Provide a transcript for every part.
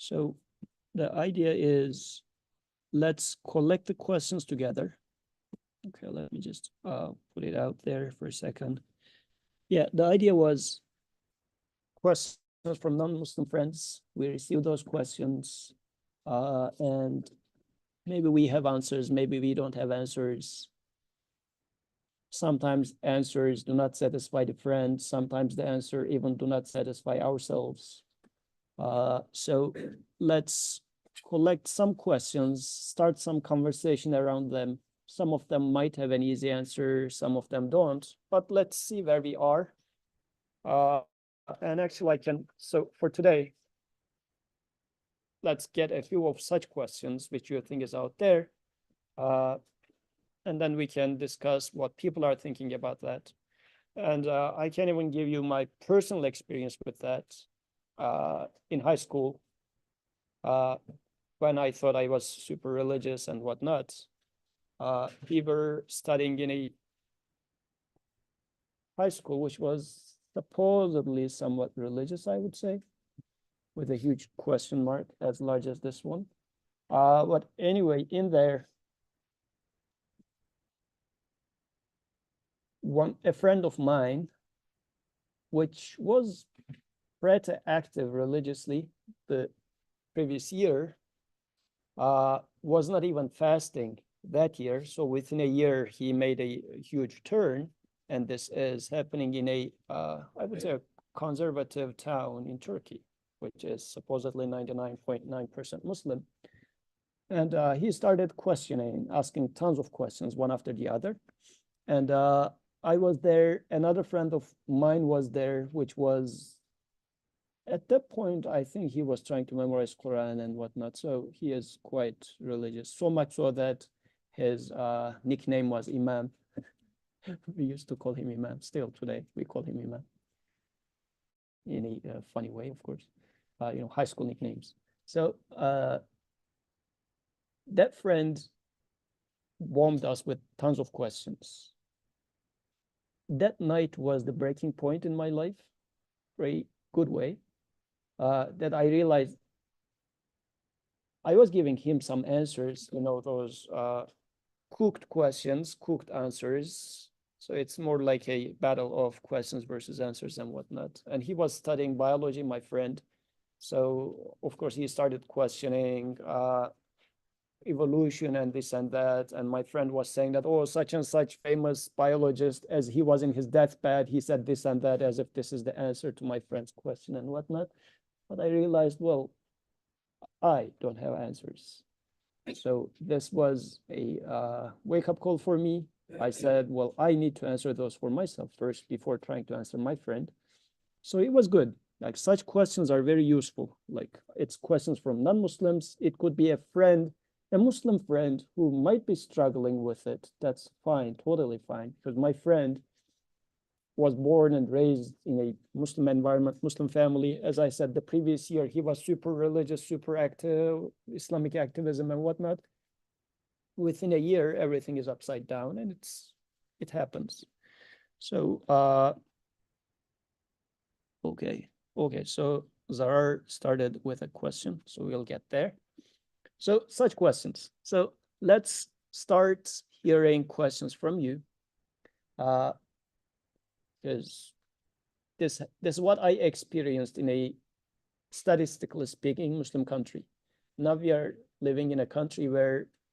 So the idea is, let's collect the questions together. Okay, let me just put it out there for a second. Yeah, the idea was questions from non-Muslim friends. We receive those questions, and maybe we have answers, maybe we don't have answers. Sometimes answers do not satisfy the friend. Sometimes the answer even do not satisfy ourselves. So let's collect some questions, start some conversation around them. Some of them might have an easy answer, some of them don't, but let's see where we are. And actually so for today, let's get a few of such questions which you think is out there. And then we can discuss what people are thinking about that. And I can even give you my personal experience with that in high school, when I thought I was super religious and whatnot. We were studying in a high school which was supposedly somewhat religious, I would say, with a huge question mark as large as this one. But anyway, in there, a friend of mine, which was pretty active religiously the previous year, was not even fasting that year. So within a year, he made a huge turn. And this is happening in a, I would say, a conservative town in Turkey, which is supposedly 99.9% Muslim. And he started questioning, asking tons of questions, one after the other. And I was there. Another friend of mine was there, which was, at that point, I think he was trying to memorize Quran and whatnot. So he is quite religious, so much so that his nickname was Imam. We used to call him Imam. Still today, we call him Imam. In a funny way, of course. High school nicknames. So that friend warmed us with tons of questions. That night was the breaking point in my life, very good way, that I realized I was giving him some answers, those cooked questions, cooked answers. So it's more like a battle of questions versus answers and whatnot. And he was studying biology, my friend. So of course he started questioning evolution and this and that. And my friend was saying that, oh, such and such famous biologist, as he was in his deathbed, he said this and that, as if this is the answer to my friend's question and whatnot. But I realized, well, I don't have answers. So this was a wake-up call for me. I said, well, I need to answer those for myself first before trying to answer my friend. So it was good. Like, such questions are very useful. Like, it's questions from non-Muslims. It could be a friend, a Muslim friend who might be struggling with it. That's fine, totally fine. Because my friend was born and raised in a Muslim environment, Muslim family. As I said, the previous year, he was super religious, super active, Islamic activism and whatnot. Within a year, everything is upside down, and it happens. So, okay. So Zarar started with a question, so we'll get there. So such questions. So let's start hearing questions from you. Because this is what I experienced in a statistically speaking Muslim country. Now we are living in a country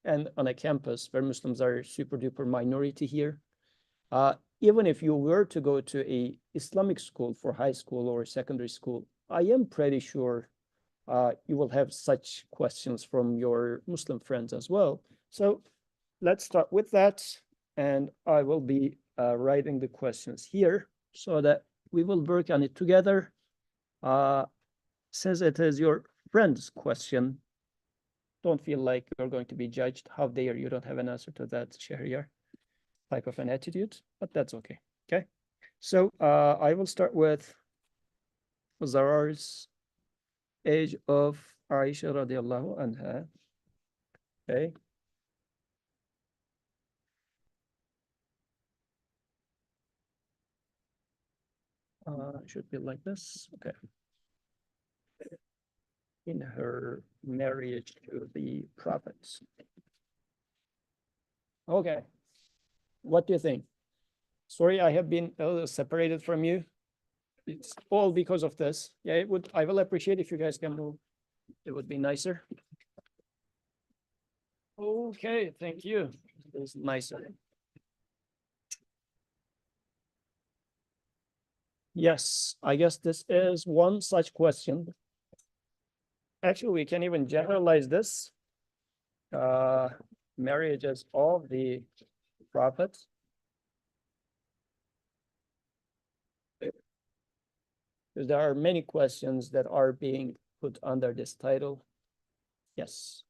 and on a campus where Muslims are super duper minority here. Even if you were to go to a Islamic school for high school or secondary school, I am pretty sure you will have such questions from your Muslim friends as well. So let's start with that. And I will be writing the questions here so that we will work on it together. Since it is your friend's question, don't feel like you're going to be judged. How dare you don't have an answer to that, Shahryar, type of an attitude, but that's okay. Okay. So I will start with Zarar's age of Aisha radiallahu anha. Okay. Should be like this. Okay. in her marriage to the prophets. Okay, what do you think? Sorry, I have been a little separated from you. It's all because of this. Yeah, I will appreciate if you guys can move. It would be nicer. Okay, thank you. It's nicer. Yes, I guess this is one such question. Actually, we can even generalize this. Marriages of the prophets. Because there are many questions that are being put under this title. Yes.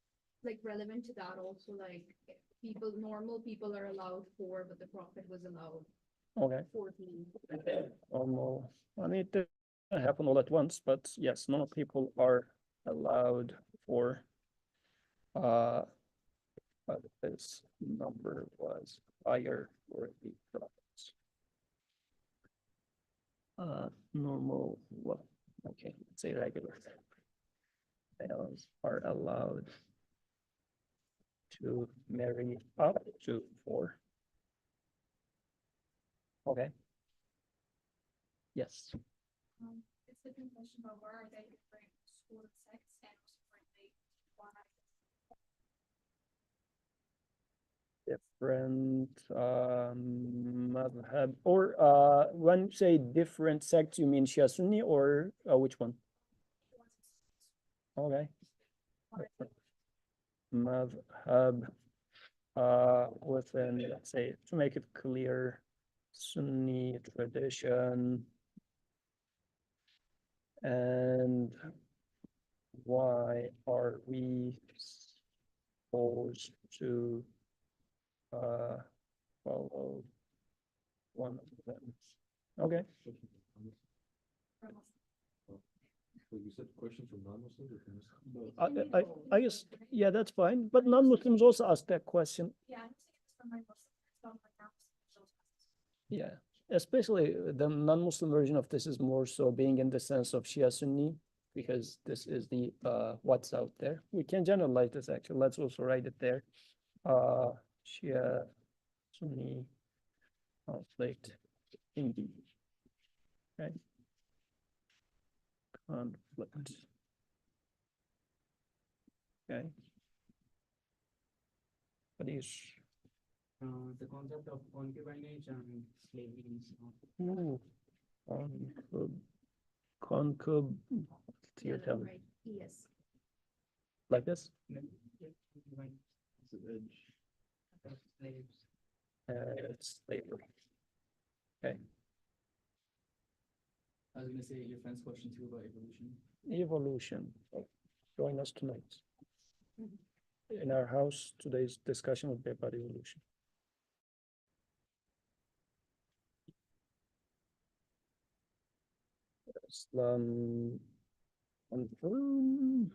Like relevant to that also, like normal people are allowed 4, but the prophet was allowed Okay. 14. Normal. I mean, it doesn't happen all at once, but yes, normal people are allowed 4. But this number was higher for the prophets. Normal, well, okay, let's say regular males are allowed to marry up to 4. Okay. Yes. It's a different question about where are they different school of sex and differently why? Different madhab, or when you say different sects, you mean Shia Sunni or which one? Okay. Madhab within, let's say, to make it clear, Sunni tradition, and why are we supposed to follow one of them? Okay. So you said questions from non-Muslims or from Muslims? I guess, yeah, that's fine, but non-Muslims also ask that question. Yeah, I'm saying it's from my Muslim, Yeah, especially the non-Muslim version of this is more so being in the sense of Shia Sunni, because this is the what's out there. We can generalize this actually. Let's also write it there. Shia Sunni conflict in the right conflict. Okay. What is the concept of concubinage and slavery and so on. concub yeah, tell me. right. Yes. Like this? Concubine It's an edge. of slaves. It's slavery. Okay. I was gonna say your friend's question too about evolution. Evolution. Join us tonight. Mhm. In our house, today's discussion will be about evolution. Islam confirm,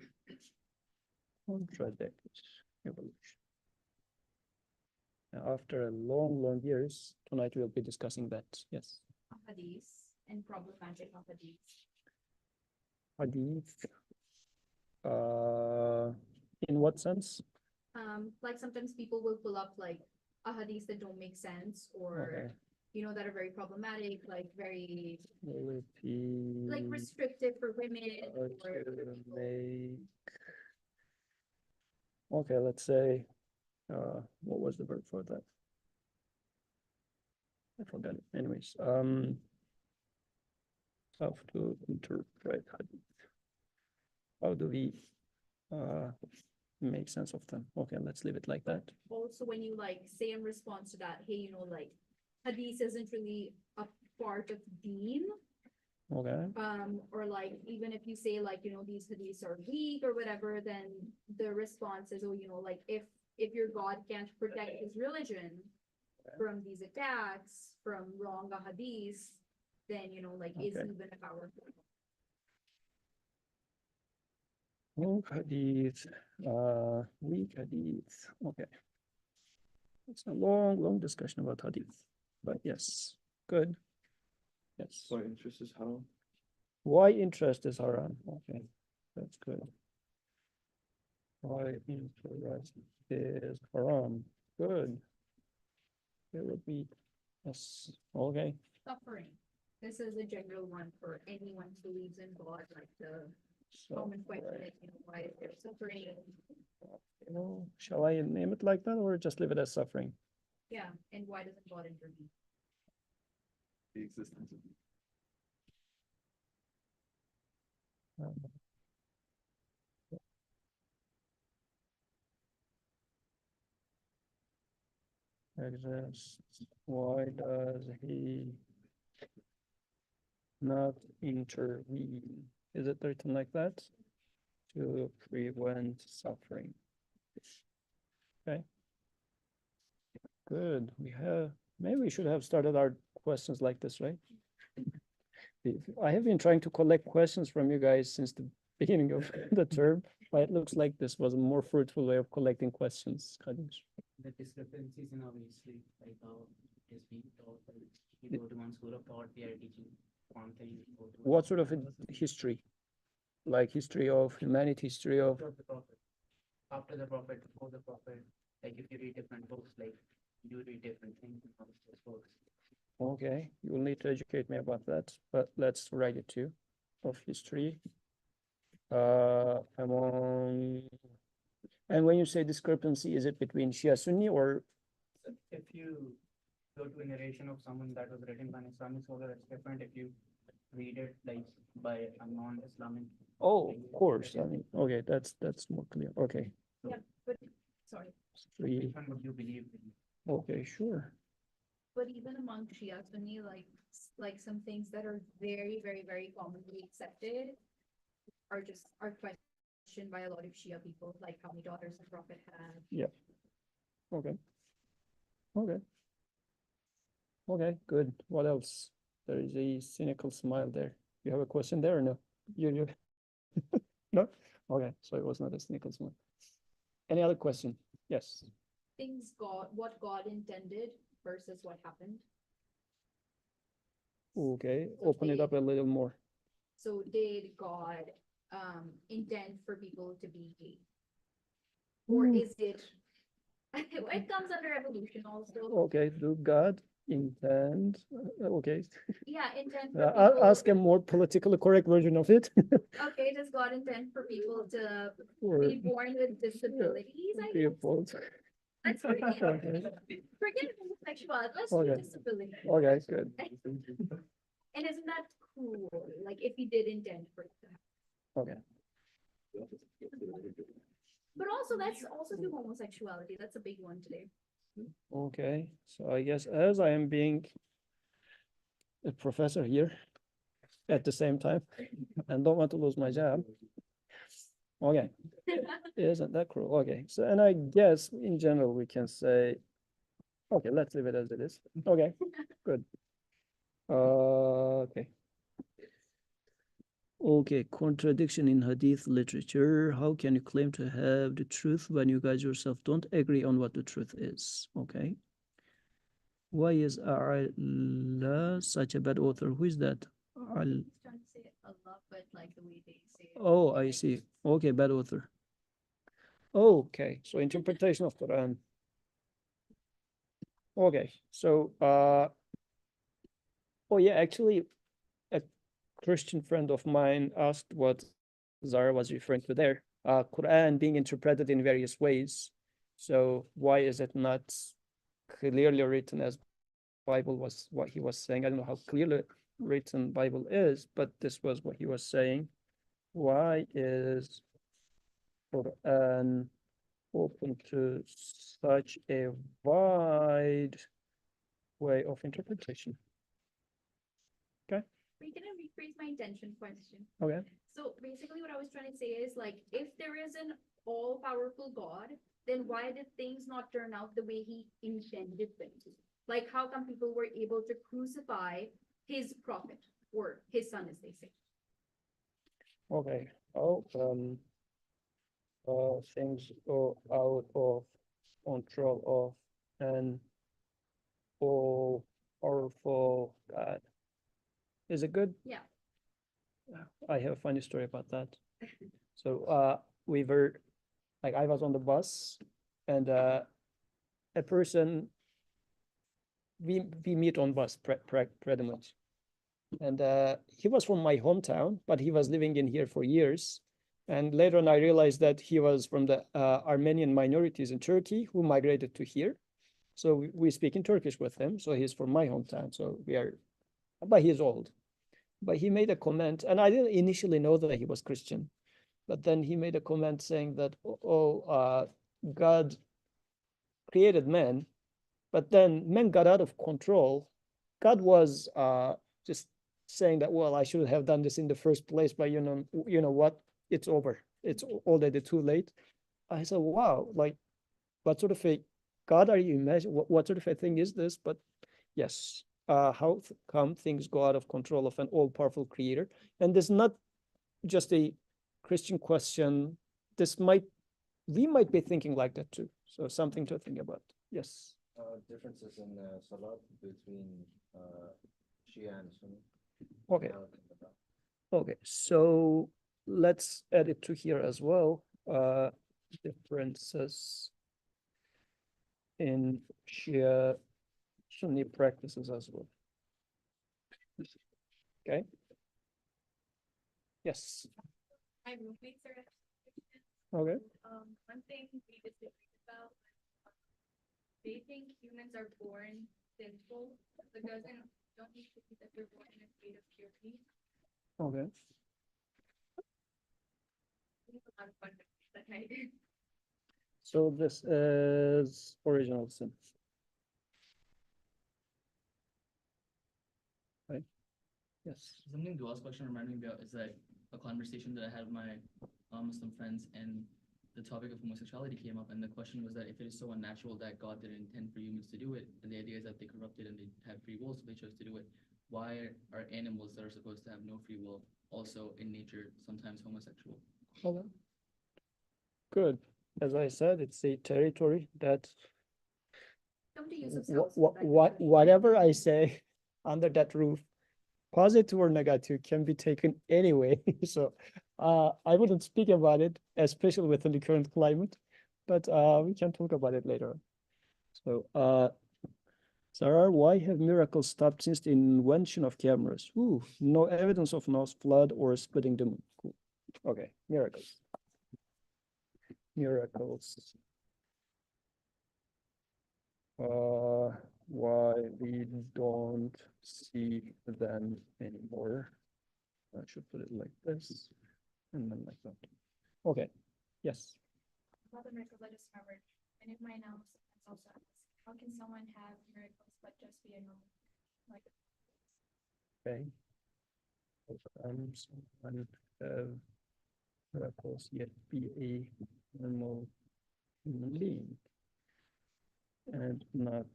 contradict evolution. Now, after a long years, tonight we'll be discussing that. Yes. Hadith and problematic of hadith. Hadith. In what sense? Like sometimes people will pull up like a hadith that don't make sense or Okay. that are very problematic, like very Repeat. like restrictive for women or to make. Okay, let's say, what was the verb for that? I forgot it. Anyways, how to interpret hadith. How do we make sense of them? Okay, let's leave it like that. also when you like say in response to that, hey, like hadith isn't really a part of deen. Okay. Or like even if you say like these hadiths are weak or whatever, then the response is, oh, like if your God can't protect his religion from these attacks, from wrong hadiths, then like is Okay. even a powerful. Hadith, weak hadith. Okay. It's a long discussion about hadith, but yes, good. Yes. Why interest is haram? Why interest is haram? Okay, that's good. Why interest is Quran? Good. It would be, yes, okay. Suffering. This is a general one for anyone who believes in God, like the So, common question right. is, why is there suffering? Shall I name it like that or just leave it as suffering? Yeah, and why doesn't God intervene? The existence of. Um, Exists. Why does he not intervene? Is it written like that? To prevent suffering. Okay. Good. Maybe we should have started our questions like this, right? I have been trying to collect questions from you guys since the beginning of the term, but it looks like this was a more fruitful way of collecting questions. Khadij. The discrepancies in our history, like how it is being taught, like you go to one school of thought, they are teaching one thing. You go to What sort of another. history? Like history of humanity, history of, After the prophet, after the prophet, before the prophet, like if you read different books, like you read different things in all of those books. okay, you will need to educate me about that, but let's write it too, of history. Among, and when you say discrepancy, is it between Shia Sunni or, If you go to a narration of someone that was written by an Islamic scholar, that's different. If you read it like by a non-Islamic. oh, of course, I mean, okay, that's more clear, okay. Yeah, but, sorry, Three, Which one would you believe in? okay, sure. but even among Shia Sunni, like some things that are very, very, very commonly accepted are questioned by a lot of Shia people, like how many daughters the Prophet had. Okay. Okay. Okay, good. What else? There is a cynical smile there. You have a question there or no? You no? Okay, so it was not a cynical smile. Any other question? Yes. What God intended versus what happened. Okay, open it up a little more. So did God intend for people to be gay? Or is it, it comes under evolution also. Okay, do God intend? Okay, Yeah, intend for people. ask a more politically correct version of it. Okay, does God intend for people to Or be born with disabilities? I guess. people. Let's forget, Okay. forget homosexuality. Let's do Okay. disability. Okay, good. And isn't that cool? Like if he did intend for it to happen. Okay. But also that's also to homosexuality. That's a big one today. Okay, so I guess as I am being a professor here at the same time and don't want to lose my job. Okay, isn't that cruel? Okay, so and I guess in general we can say, okay, let's leave it as it is. Okay, good. Okay. Okay, contradiction in hadith literature. How can you claim to have the truth when you guys yourself don't agree on what the truth is? Okay. Why is Allah such a bad author? Who is that? Trying to say Allah, but like the way they say it. Oh, I see. Okay, bad author. Okay, so interpretation of Quran. Okay, so oh yeah, actually a Christian friend of mine asked what Zara was referring to there. Quran being interpreted in various ways. So why is it not clearly written as Bible was what he was saying? I don't know how clearly written Bible is, but this was what he was saying. Why is Quran open to such a wide way of interpretation? We can rephrase my intention question. Okay. So basically what I was trying to say is like, if there is an all-powerful God, then why did things not turn out the way he intended them to? Like how come people were able to crucify his prophet or his son, as they say? Okay. Oh, things go out of control of an all powerful God. Is it good? Yeah. I have a funny story about that. So we like I was on the bus and a person, we meet on bus pretty much. And he was from my hometown, but he was living in here for years. And later on, I realized that he was from the Armenian minorities in Turkey who migrated to here. So we speak in Turkish with him. So he's from my hometown. So we are, but he's old. But he made a comment, and I didn't initially know that he was Christian. But then he made a comment saying that, God created man, but then man got out of control. God was just saying that, well, I should have done this in the first place, but you know what? It's over. It's already too late. I said, wow, like, what sort of a God are you imagining? What sort of a thing is this? But yes, how come things go out of control of an all-powerful creator? And this is not just a Christian question. We might be thinking like that too. So something to think about. Yes. Differences in salat between Shia and Sunni. Okay. Okay. So let's add it to here as well. Differences in Shia Sunni practices as well. Okay. Yes. My roommates are Okay. one thing we disagreed about, they think humans are born sinful, but don't need to be that we're born in a state of purity. Okay. We have a lot of fun with that night. So this is original sin. Right? Yes. Something Dual's question reminded me about is like a conversation that I had with my Muslim friends, and the topic of homosexuality came up, and the question was that if it is so unnatural that God didn't intend for humans to do it, and the idea is that they corrupted and they had free will, so they chose to do it, why are animals that are supposed to have no free will also in nature sometimes homosexual? Okay. Good. As I said, it's a territory that Come to Yusuf's house. whatever I say under that roof, positive or negative, can be taken anyway. So I wouldn't speak about it, especially within the current climate, but we can talk about it later on. So Sarah, why have miracles stopped since the invention of cameras? Ooh, no evidence of Noah's flood or splitting the moon. Cool. Okay, miracles. Miracles. Why we don't see them anymore. I should put it like this and then like that. Okay, yes. Another miracle I just remembered, and it might now also ask, how can someone have miracles but just be a normal, like, Okay. Someone have miracles yet be a normal human being and not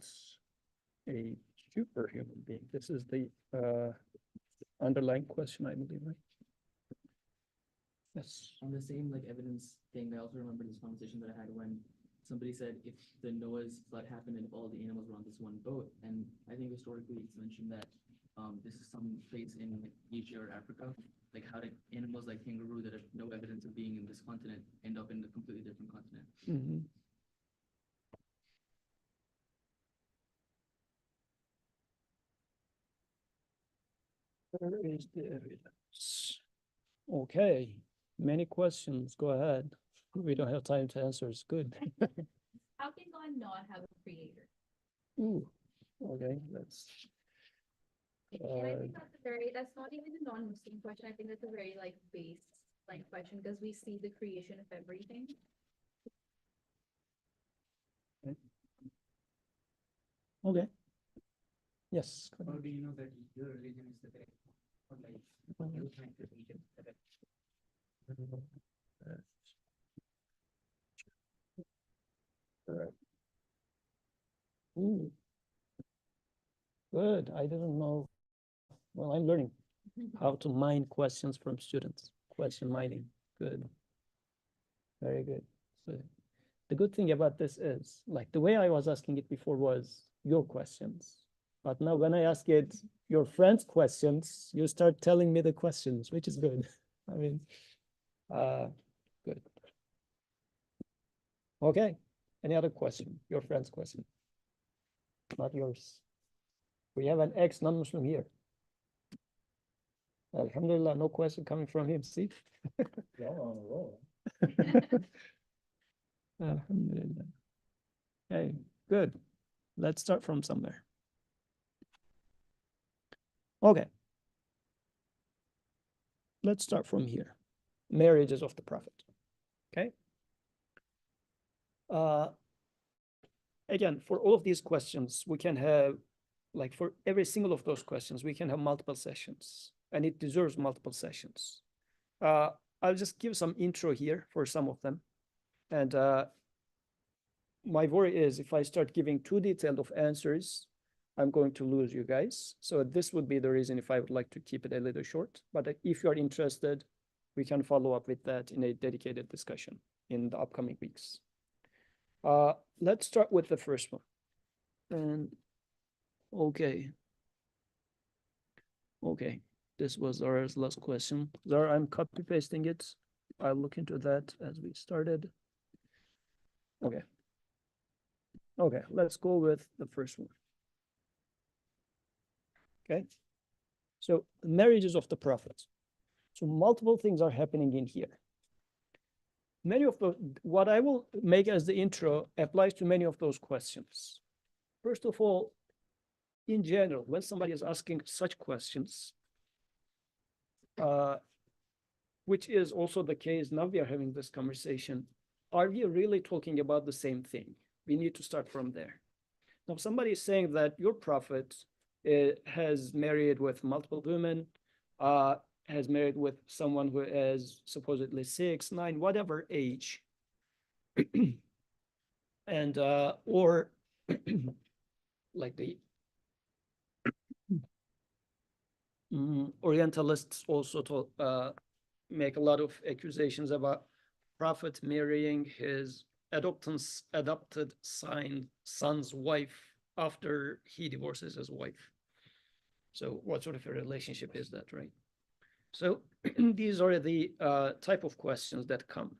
a superhuman being. This is the underlying question, I believe, right? Yes. On the same like evidence thing, I also remember this conversation that I had when somebody said if the Noah's flood happened and if all the animals were on this one boat, and I think historically it's mentioned that this is some place in like Asia or Africa. Like how did animals like kangaroo that have no evidence of being in this continent end up in a completely different continent? Mm-hmm. Where is the evidence? Okay, many questions. Go ahead. We don't have time to answer. It's good. How can God not have a creator? Ooh, okay, that's. And I think that's not even a non-Muslim question. I think that's a very like base like question because we see the creation of everything. Okay. Yes. go How ahead. do you know that your religion is the correct one? Or like you think the religion is the correct? Correct. Ooh. Good. I didn't know. Well, I'm learning how to mine questions from students. Question mining. Good. Very good. So the good thing about this is, like the way I was asking it before was your questions. But now when I ask it your friends' questions, you start telling me the questions, which is good. I mean, good. Okay, any other question? Your friend's question? Not yours. We have an ex-non-Muslim here. Alhamdulillah, no question coming from him, see? Y'all on a roll. Alhamdulillah. Hey, good. Let's start from somewhere. Okay. Let's start from here. Marriages of the Prophet. Okay. Again, for all of these questions, we can have, like for every single of those questions, we can have multiple sessions, and it deserves multiple sessions. I'll just give some intro here for some of them. And my worry is if I start giving too detailed of answers, I'm going to lose you guys. So this would be the reason if I would like to keep it a little short. But if you're interested, we can follow up with that in a dedicated discussion in the upcoming weeks. Let's start with the first one. And okay. Okay, this was Zara's last question. Zara, I'm copy pasting it. I'll look into that as we started. Okay. Okay, let's go with the first one. Okay. So marriages of the prophets. So multiple things are happening in here. Many of the, what I will make as the intro applies to many of those questions. First of all, in general, when somebody is asking such questions, which is also the case, now we are having this conversation, are we really talking about the same thing? We need to start from there. Now, somebody is saying that your prophet has married with multiple women, has married with someone who is supposedly 6, 9, whatever age, and or like the Orientalists also make a lot of accusations about prophet marrying his adopted son's wife after he divorces his wife. So what sort of a relationship is that, right? So these are the type of questions that come.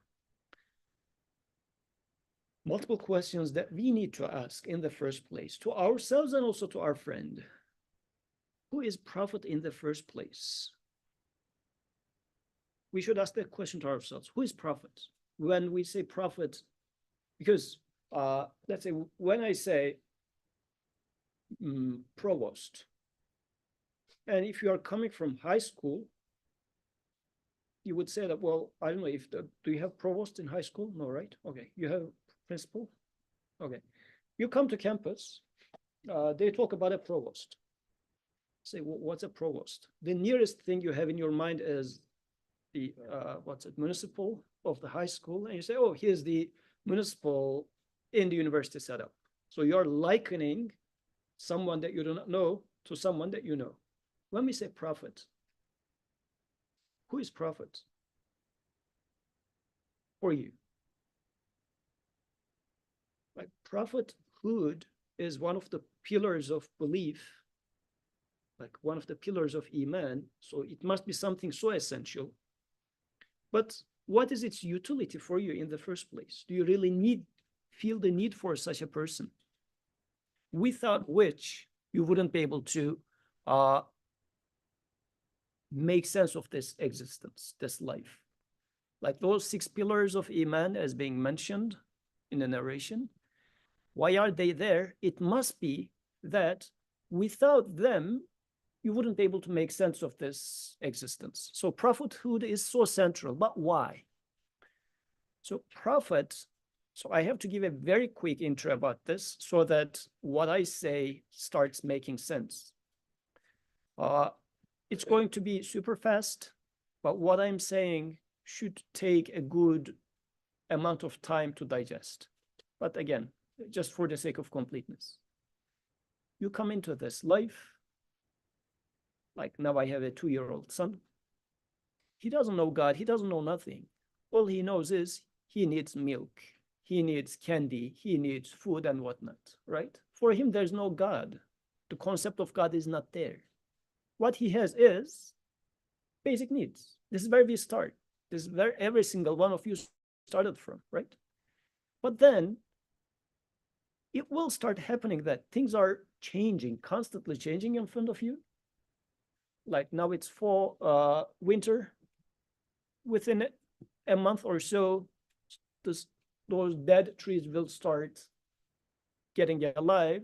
Multiple questions that we need to ask in the first place to ourselves and also to our friend. Who is prophet in the first place? We should ask that question to ourselves. Who is prophet? When we say prophet, because let's say when I say provost, and if you are coming from high school, you would say that, well, I don't know if do you have provost in high school? No, right? Okay, you have principal? Okay, you come to campus, they talk about a provost. Say, well, what's a provost? The nearest thing you have in your mind is the, municipal of the high school. And you say, oh, here's the municipal in the university setup. So you're likening someone that you do not know to someone that you know. When we say prophet, who is prophet for you? Like prophethood is one of the pillars of belief, like one of the pillars of Iman. So it must be something so essential. But what is its utility for you in the first place? Do you really feel the need for such a person? Without which you wouldn't be able to make sense of this existence, this life. Like those 6 pillars of Iman as being mentioned in the narration, why are they there? It must be that without them, you wouldn't be able to make sense of this existence. So prophethood is so central, but why? So prophet, so I have to give a very quick intro about this so that what I say starts making sense. It's going to be super fast, but what I'm saying should take a good amount of time to digest. But again, just for the sake of completeness. You come into this life, like now I have a 2-year-old son. He doesn't know God, he doesn't know nothing. All he knows is he needs milk, he needs candy, he needs food and whatnot, right? For him, there's no God. The concept of God is not there. What he has is basic needs. This is where we start. This is where every single one of you started from, right? But then it will start happening that things are changing, constantly changing in front of you. Like now it's fall, winter. Within a month or so, those dead trees will start getting alive.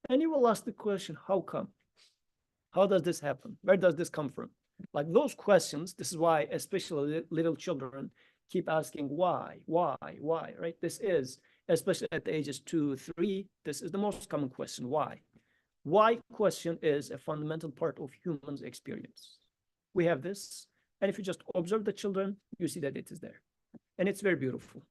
And you will ask the question, how come? How does this happen? Where does this come from? Like those questions, this is why especially little children keep asking why, right? This is, especially at the ages 2, 3, this is the most common question, why? Why question is a fundamental part of humans' experience. We have this, and if you just observe the children, you see that it is there. And it's very beautiful.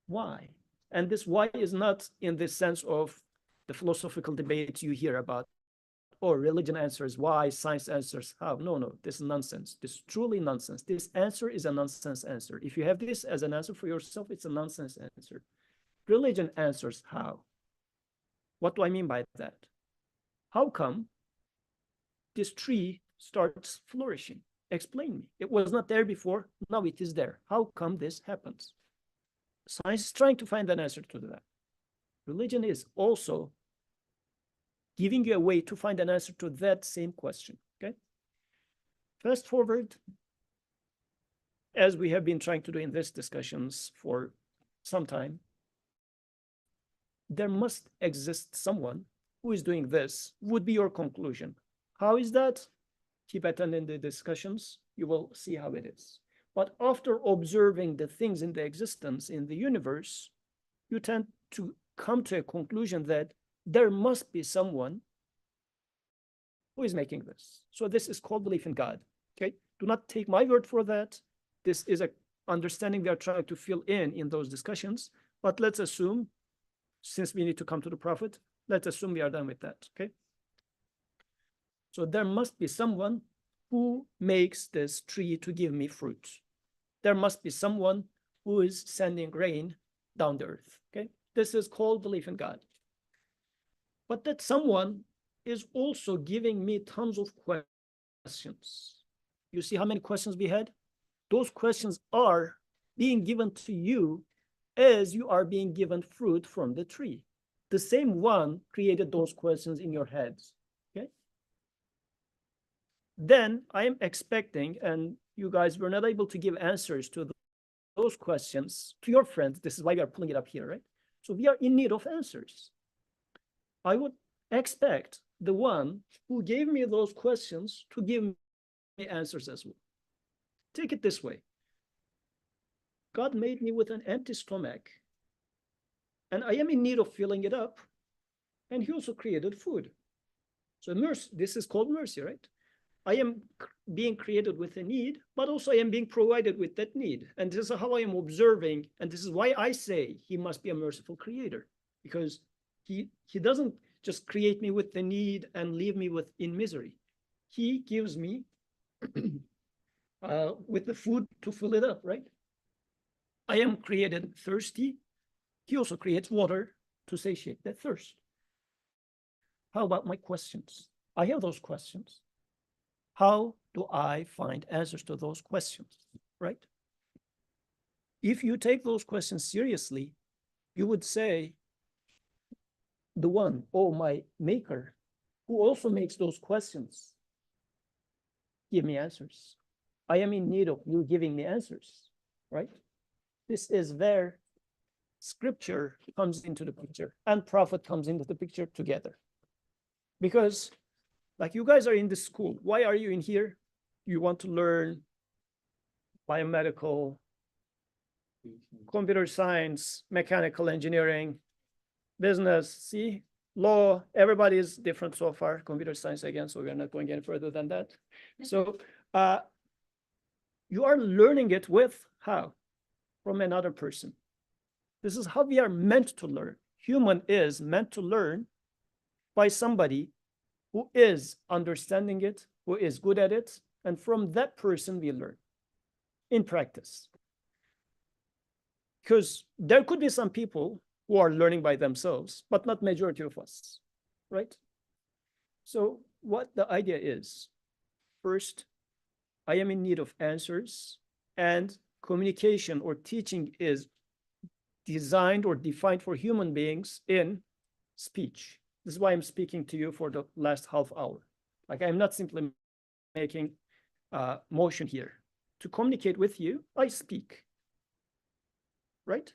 Why? And this why is not in the sense of the philosophical debates you hear about, or religion answers why, science answers how. No, this is nonsense. This is truly nonsense. This answer is a nonsense answer. If you have this as an answer for yourself, it's a nonsense answer. Religion answers how. What do I mean by that? How come this tree starts flourishing? Explain me. It was not there before, now it is there. How come this happens? Science is trying to find an answer to that. Religion is also giving you a way to find an answer to that same question, okay? Fast forward, as we have been trying to do in these discussions for some time, there must exist someone who is doing this, would be your conclusion. How is that? Keep attending the discussions, you will see how it is. But after observing the things in the existence in the universe, you tend to come to a conclusion that there must be someone who is making this. So this is called belief in God, okay? Do not take my word for that. This is a understanding we are trying to fill in those discussions, but let's assume, since we need to come to the prophet, let's assume we are done with that, okay? So there must be someone who makes this tree to give me fruit. There must be someone who is sending rain down the earth, okay? This is called belief in God. But that someone is also giving me tons of questions. You see how many questions we had? Those questions are being given to you as you are being given fruit from the tree. The same one created those questions in your heads, okay? Then I am expecting, and you guys were not able to give answers to those questions to your friends. This is why we are pulling it up here, right? So we are in need of answers. I would expect the one who gave me those questions to give me answers as well. Take it this way. God made me with an empty stomach, and I am in need of filling it up, and he also created food. So mercy, this is called mercy, right? I am being created with a need, but also I am being provided with that need. And this is how I am observing, and this is why I say he must be a merciful creator, because he doesn't just create me with the need and leave me in misery. He gives me with the food to fill it up, right? I am created thirsty. He also creates water to satiate that thirst. How about my questions? I have those questions. How do I find answers to those questions, right? If you take those questions seriously, you would say, the one, oh, my maker, who also makes those questions, give me answers. I am in need of you giving me answers, right? This is where scripture comes into the picture and prophet comes into the picture together. Because like you guys are in this school, why are you in here? You want to learn biomedical, computer science, mechanical engineering, business, see, law, everybody is different so far, computer science again, so we're not going any further than that. So you are learning it with how? From another person. This is how we are meant to learn. Human is meant to learn by somebody who is understanding it, who is good at it, and from that person we learn in practice. Because there could be some people who are learning by themselves, but not majority of us, right? So what the idea is, first, I am in need of answers and communication or teaching is designed or defined for human beings in speech. This is why I'm speaking to you for the last half hour. Like, I'm not simply making motion here. To communicate with you, I speak. Right?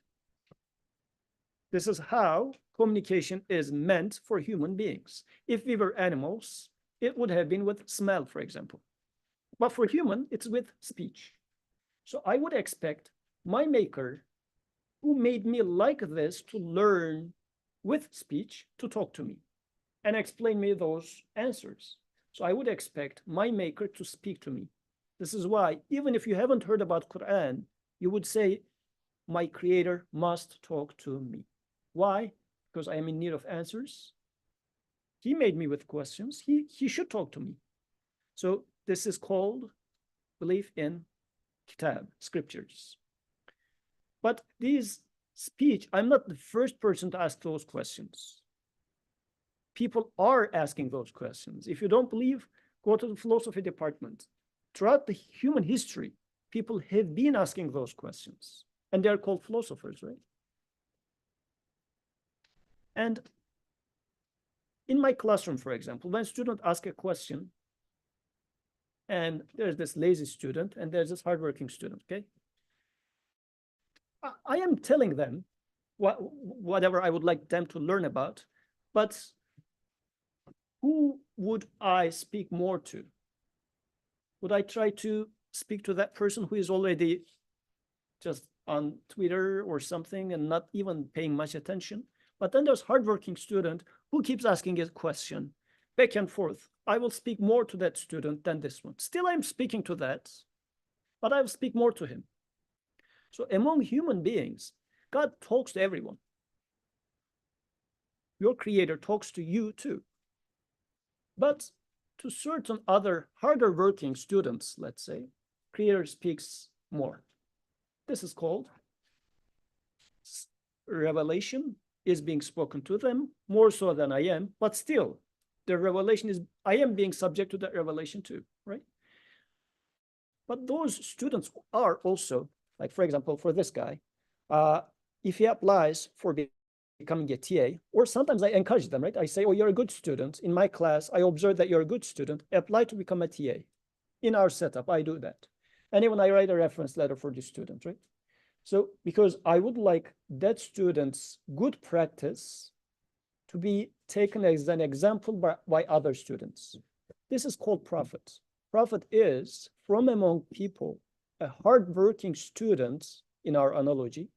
This is how communication is meant for human beings. If we were animals, it would have been with smell, for example. But for human, it's with speech. So I would expect my maker, who made me like this to learn with speech, to talk to me and explain me those answers. So I would expect my maker to speak to me. This is why, even if you haven't heard about Quran, you would say, my creator must talk to me. Why? Because I am in need of answers. He made me with questions. He should talk to me. So this is called belief in kitab, scriptures. But these speech, I'm not the first person to ask those questions. People are asking those questions. If you don't believe, go to the philosophy department. Throughout the human history, people have been asking those questions, and they're called philosophers, right? And in my classroom, for example, when a student asks a question, and there's this lazy student and there's this hardworking student, okay? I am telling them whatever I would like them to learn about, but who would I speak more to? Would I try to speak to that person who is already just on Twitter or something and not even paying much attention? But then there's hardworking student who keeps asking a question back and forth. I will speak more to that student than this one. Still, I'm speaking to that, but I will speak more to him. So among human beings, God talks to everyone. Your creator talks to you too. But to certain other harder working students, let's say, creator speaks more. This is called revelation is being spoken to them more so than I am, but still the revelation is, I am being subject to that revelation too, right? But those students are also, like, for example, for this guy, if he applies for becoming a TA, or sometimes I encourage them, right? I say, oh, you're a good student. In my class, I observe that you're a good student. Apply to become a TA. In our setup, I do that. And even I write a reference letter for the student, right? So because I would like that student's good practice to be taken as an example by other students. This is called prophet. Prophet is from among people, a hardworking student in our analogy,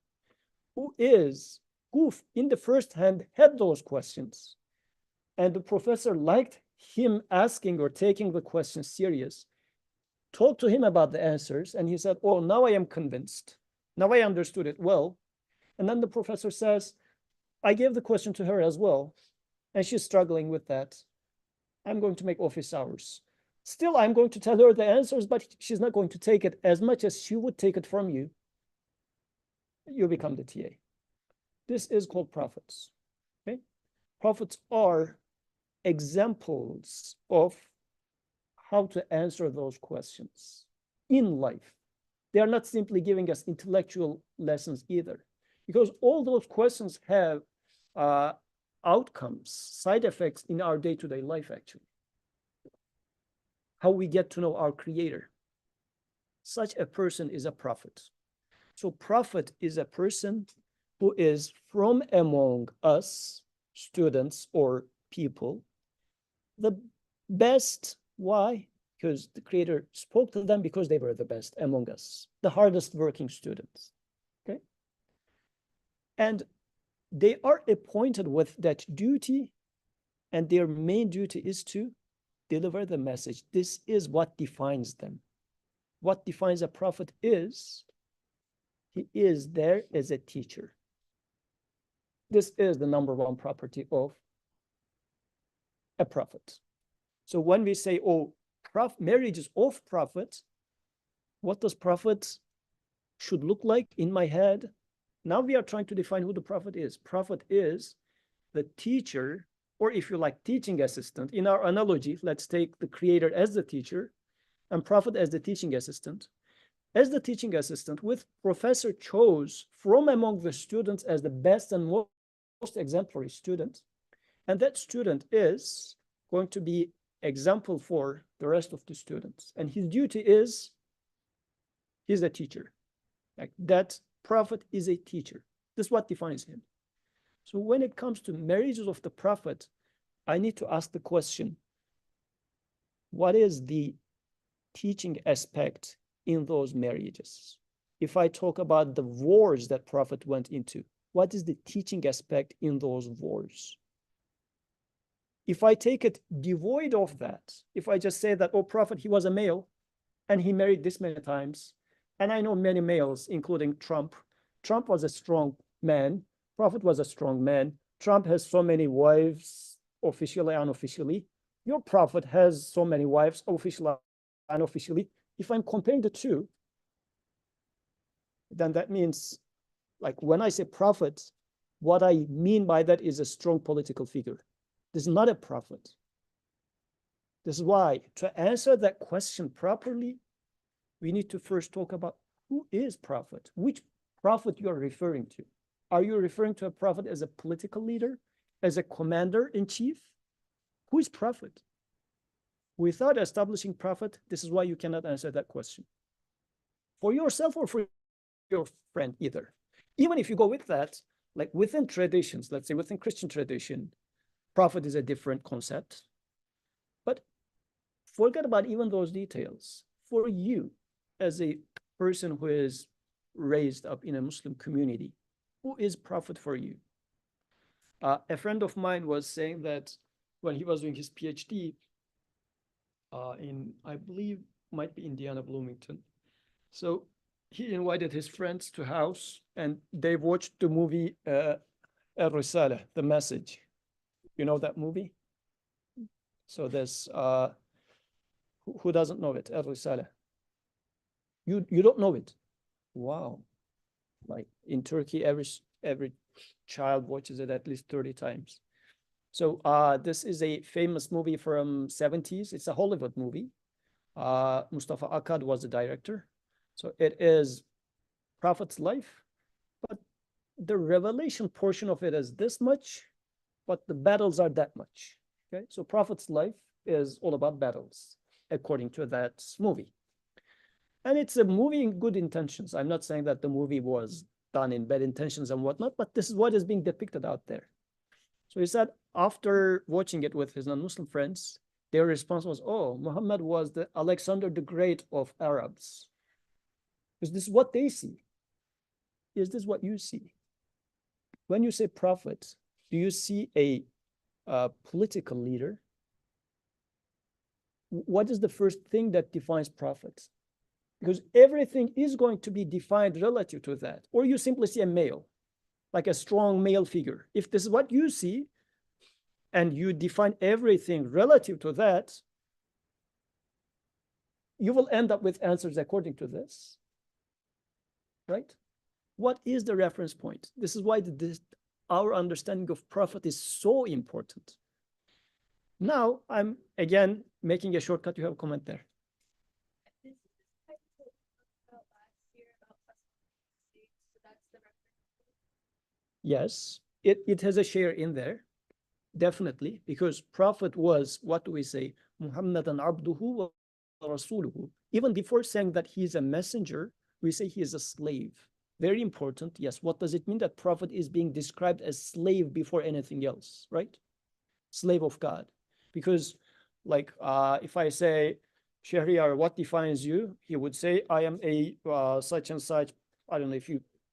who in the first hand had those questions. And the professor liked him asking or taking the question serious, talked to him about the answers, and he said, oh, now I am convinced. Now I understood it well. And then the professor says, I gave the question to her as well, and she's struggling with that. I'm going to make office hours. Still, I'm going to tell her the answers, but she's not going to take it as much as she would take it from you. You become the TA. This is called prophets. Okay? Prophets are examples of how to answer those questions in life. They are not simply giving us intellectual lessons either, because all those questions have outcomes, side effects in our day-to-day life, actually. How we get to know our creator. Such a person is a prophet. So prophet is a person who is from among us, students or people, the best. Why? Because the creator spoke to them because they were the best among us, the hardest working students, okay? And they are appointed with that duty, and their main duty is to deliver the message. This is what defines them. What defines a prophet is, he is there as a teacher. This is the number one property of a prophet. So when we say, oh, marriage is of prophet, what does prophet should look like in my head? Now we are trying to define who the prophet is. Prophet is the teacher, or if you like, teaching assistant. In our analogy, let's take the creator as the teacher and prophet as the teaching assistant. as the teaching assistant, with professor chose from among the students as the best and most exemplary student, and that student is going to be example for the rest of the students, and his duty is he's a teacher. Like that prophet is a teacher. This is what defines him. So when it comes to marriages of the prophet, I need to ask the question, what is the teaching aspect in those marriages? If I talk about the wars that prophet went into, what is the teaching aspect in those wars? If I take it devoid of that, if I just say that, oh, prophet, he was a male and he married this many times, and I know many males, including Trump. Trump was a strong man. Prophet was a strong man. Trump has so many wives, officially, unofficially. Your prophet has so many wives, officially, unofficially. If I'm comparing the two, then that means, like when I say prophet, what I mean by that is a strong political figure. This is not a prophet. This is why, to answer that question properly, we need to first talk about who is prophet, which prophet you are referring to. Are you referring to a prophet as a political leader, as a commander-in-chief? Who is prophet? Without establishing prophet, this is why you cannot answer that question. For yourself or for your friend, either. Even if you go with that, like within traditions, let's say within Christian tradition, prophet is a different concept. But forget about even those details. For you, as a person who is raised up in a Muslim community, who is prophet for you? A friend of mine was saying that when he was doing his PhD in, I believe, might be Indiana, Bloomington. So he invited his friends to house and they watched the movie Al-Risala, The Message. You know that movie? So there's, who doesn't know it? Al-Risala. You don't know it? Wow. Like in Turkey, every child watches it at least 30 times. So this is a famous movie from 70s. It's a Hollywood movie. Mustafa Akkad was the director. So it is Prophet's life, but the revelation portion of it is this much, but the battles are that much. Okay, so Prophet's life is all about battles, according to that movie. And it's a movie in good intentions. I'm not saying that the movie was done in bad intentions and whatnot, but this is what is being depicted out there. So he said, after watching it with his non-Muslim friends, their response was, oh, Muhammad was the Alexander the Great of Arabs. Because this is what they see. Is this what you see? When you say prophet, do you see a political leader? What is the first thing that defines prophet? Because everything is going to be defined relative to that. Or you simply see a male, like a strong male figure. If this is what you see, and you define everything relative to that, you will end up with answers according to this, right? What is the reference point? This is why our understanding of prophet is so important. Now, I'm again making a shortcut. You have a comment there. This is the type of about last year about states, so that's the reference. Yes, it has a share in there, definitely, because prophet was, what do we say? Muhammadan abduhu wa rasuluhu. Even before saying that he is a messenger, we say he is a slave. Very important. Yes, what does it mean that prophet is being described as slave before anything else, right? Slave of God. Because like if I say, Shahriar, what defines you? He would say, I am a such and such. I don't know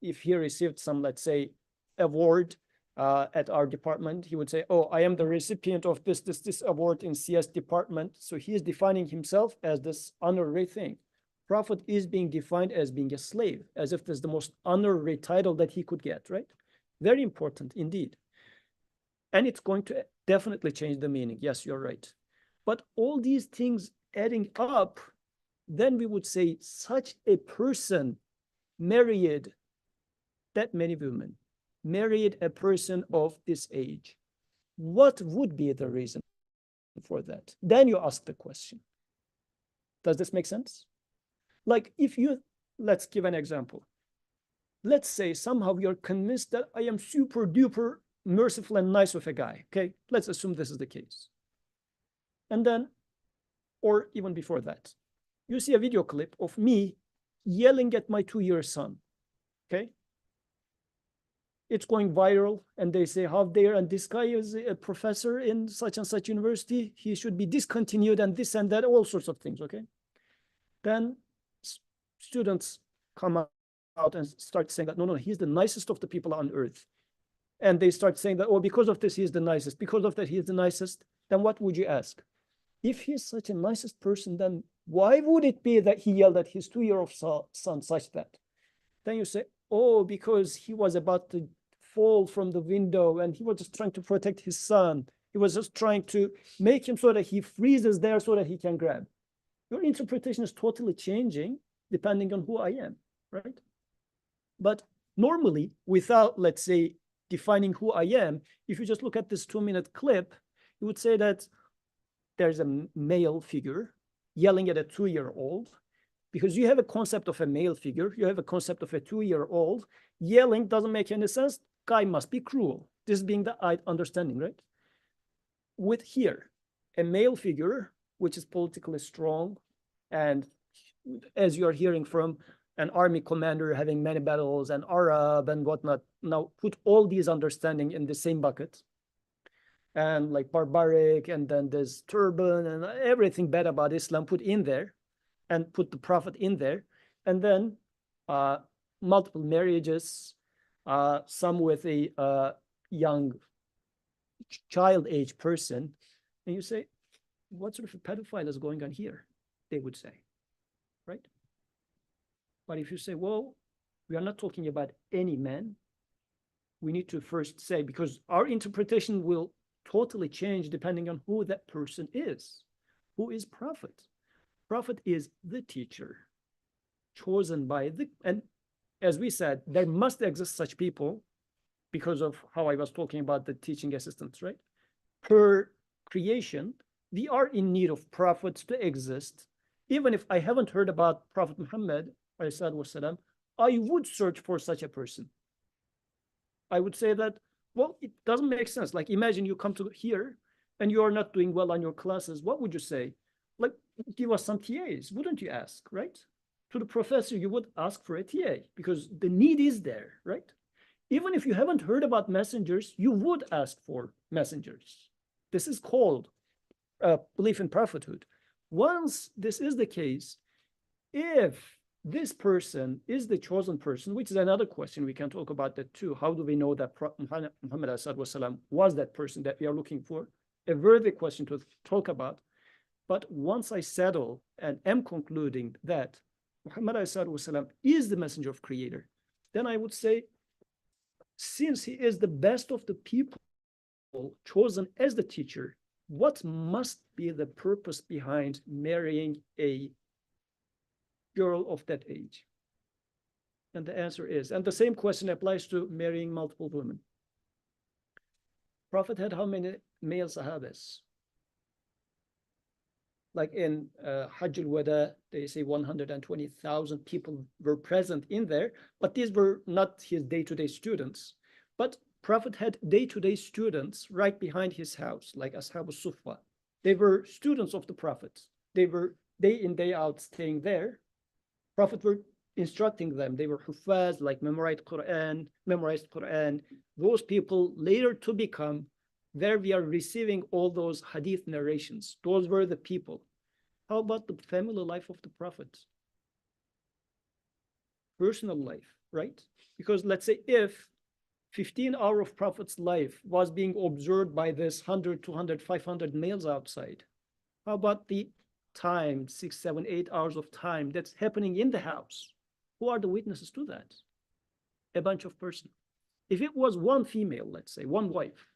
if he received some, let's say, award at our department, he would say, oh, I am the recipient of this award in CS department. So he is defining himself as this honorary thing. Prophet is being defined as being a slave, as if this is the most honorary title that he could get, right? Very important indeed. And it's going to definitely change the meaning. Yes, you're right. But all these things adding up, then we would say such a person married that many women, married a person of this age. What would be the reason for that? Then you ask the question. Does this make sense? Like if you let's give an example. Let's say somehow you're convinced that I am super duper merciful and nice with a guy. Okay, let's assume this is the case. And then, or even before that, you see a video clip of me yelling at my 2-year son. Okay, it's going viral, and they say, how dare, and this guy is a professor in such and such university, he should be discontinued, and this and that, all sorts of things. Okay, then students come out and start saying that no, he's the nicest of the people on earth. And they start saying that, oh, because of this, he's the nicest. Because of that, he's the nicest. Then what would you ask? If he's such a nicest person, then why would it be that he yelled at his 2-year-old son such that? Then you say, oh, because he was about to fall from the window and he was just trying to protect his son. He was just trying to make him so that he freezes there so that he can grab. Your interpretation is totally changing depending on who I am, right? But normally, without, let's say, defining who I am, if you just look at this 2-minute clip, you would say that there's a male figure yelling at a 2-year-old, because you have a concept of a male figure, you have a concept of a 2-year-old, yelling doesn't make any sense, guy must be cruel. This being the understanding, right? With here, a male figure, which is politically strong, and as you're hearing from an army commander having many battles and Arab and whatnot, now put all these understanding in the same bucket. And like barbaric, and then there's turban and everything bad about Islam put in there, and put the Prophet in there. And then multiple marriages, some with a young child age person. And you say, what sort of a pedophile is going on here? They would say, right? But if you say, well, we are not talking about any man, we need to first say, because our interpretation will totally change depending on who that person is. Who is Prophet? Prophet is the teacher chosen by the, and as we said, there must exist such people because of how I was talking about the teaching assistants, right? Per creation, we are in need of prophets to exist. Even if I haven't heard about Prophet Muhammad, والسلام, I would search for such a person. I would say that, well, it doesn't make sense. Like, imagine you come to here and you are not doing well on your classes. What would you say? Like, give us some TAs, wouldn't you ask, right? To the professor, you would ask for a TA because the need is there, right? Even if you haven't heard about messengers, you would ask for messengers. This is called belief in prophethood. Once this is the case, if this person is the chosen person, which is another question, we can talk about that too. How do we know that Muhammad ﷺ was that person that we are looking for? A worthy question to talk about. But once I settle and am concluding that Muhammad ﷺ is the messenger of Creator, then I would say, since he is the best of the people chosen as the teacher, what must be the purpose behind marrying a girl of that age? And the answer is, and the same question applies to marrying multiple women. Prophet had how many male sahabas? Like in Hajj al-Wada, they say 120,000 people were present in there, but these were not his day-to-day students. But Prophet had day-to-day students right behind his house, like Ashab al-Sufa. They were students of the Prophet. They were day in, day out staying there. Prophet were instructing them. They were hufaz, like memorized Quran. Those people later to become, there we are receiving all those hadith narrations. Those were the people. How about the family life of the Prophet? Personal life, right? Because let's say if 15 hours of Prophet's life was being observed by this 100, 200, 500 males outside, how about the time, 6, 7, 8 hours of time that's happening in the house? Who are the witnesses to that? A bunch of persons. If it was one female, let's say, one wife,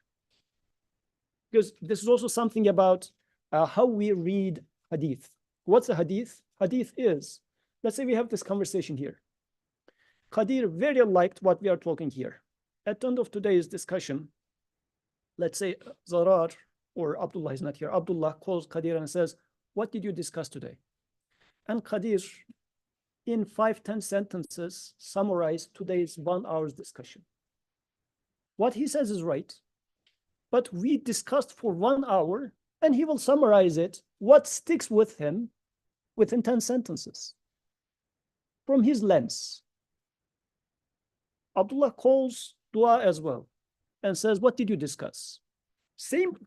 because this is also something about how we read hadith. What's a hadith? Hadith is, let's say we have this conversation here. Qadir very liked what we are talking here. At the end of today's discussion, let's say Zarar or Abdullah is not here. Abdullah calls Qadir and says, what did you discuss today? And Qadir in 5-10 sentences summarize today's 1 hour's discussion. What he says is right, but we discussed for 1 hour and he will summarize it, what sticks with him within 10 sentences from his lens. Abdullah calls dua as well and says, what did you discuss?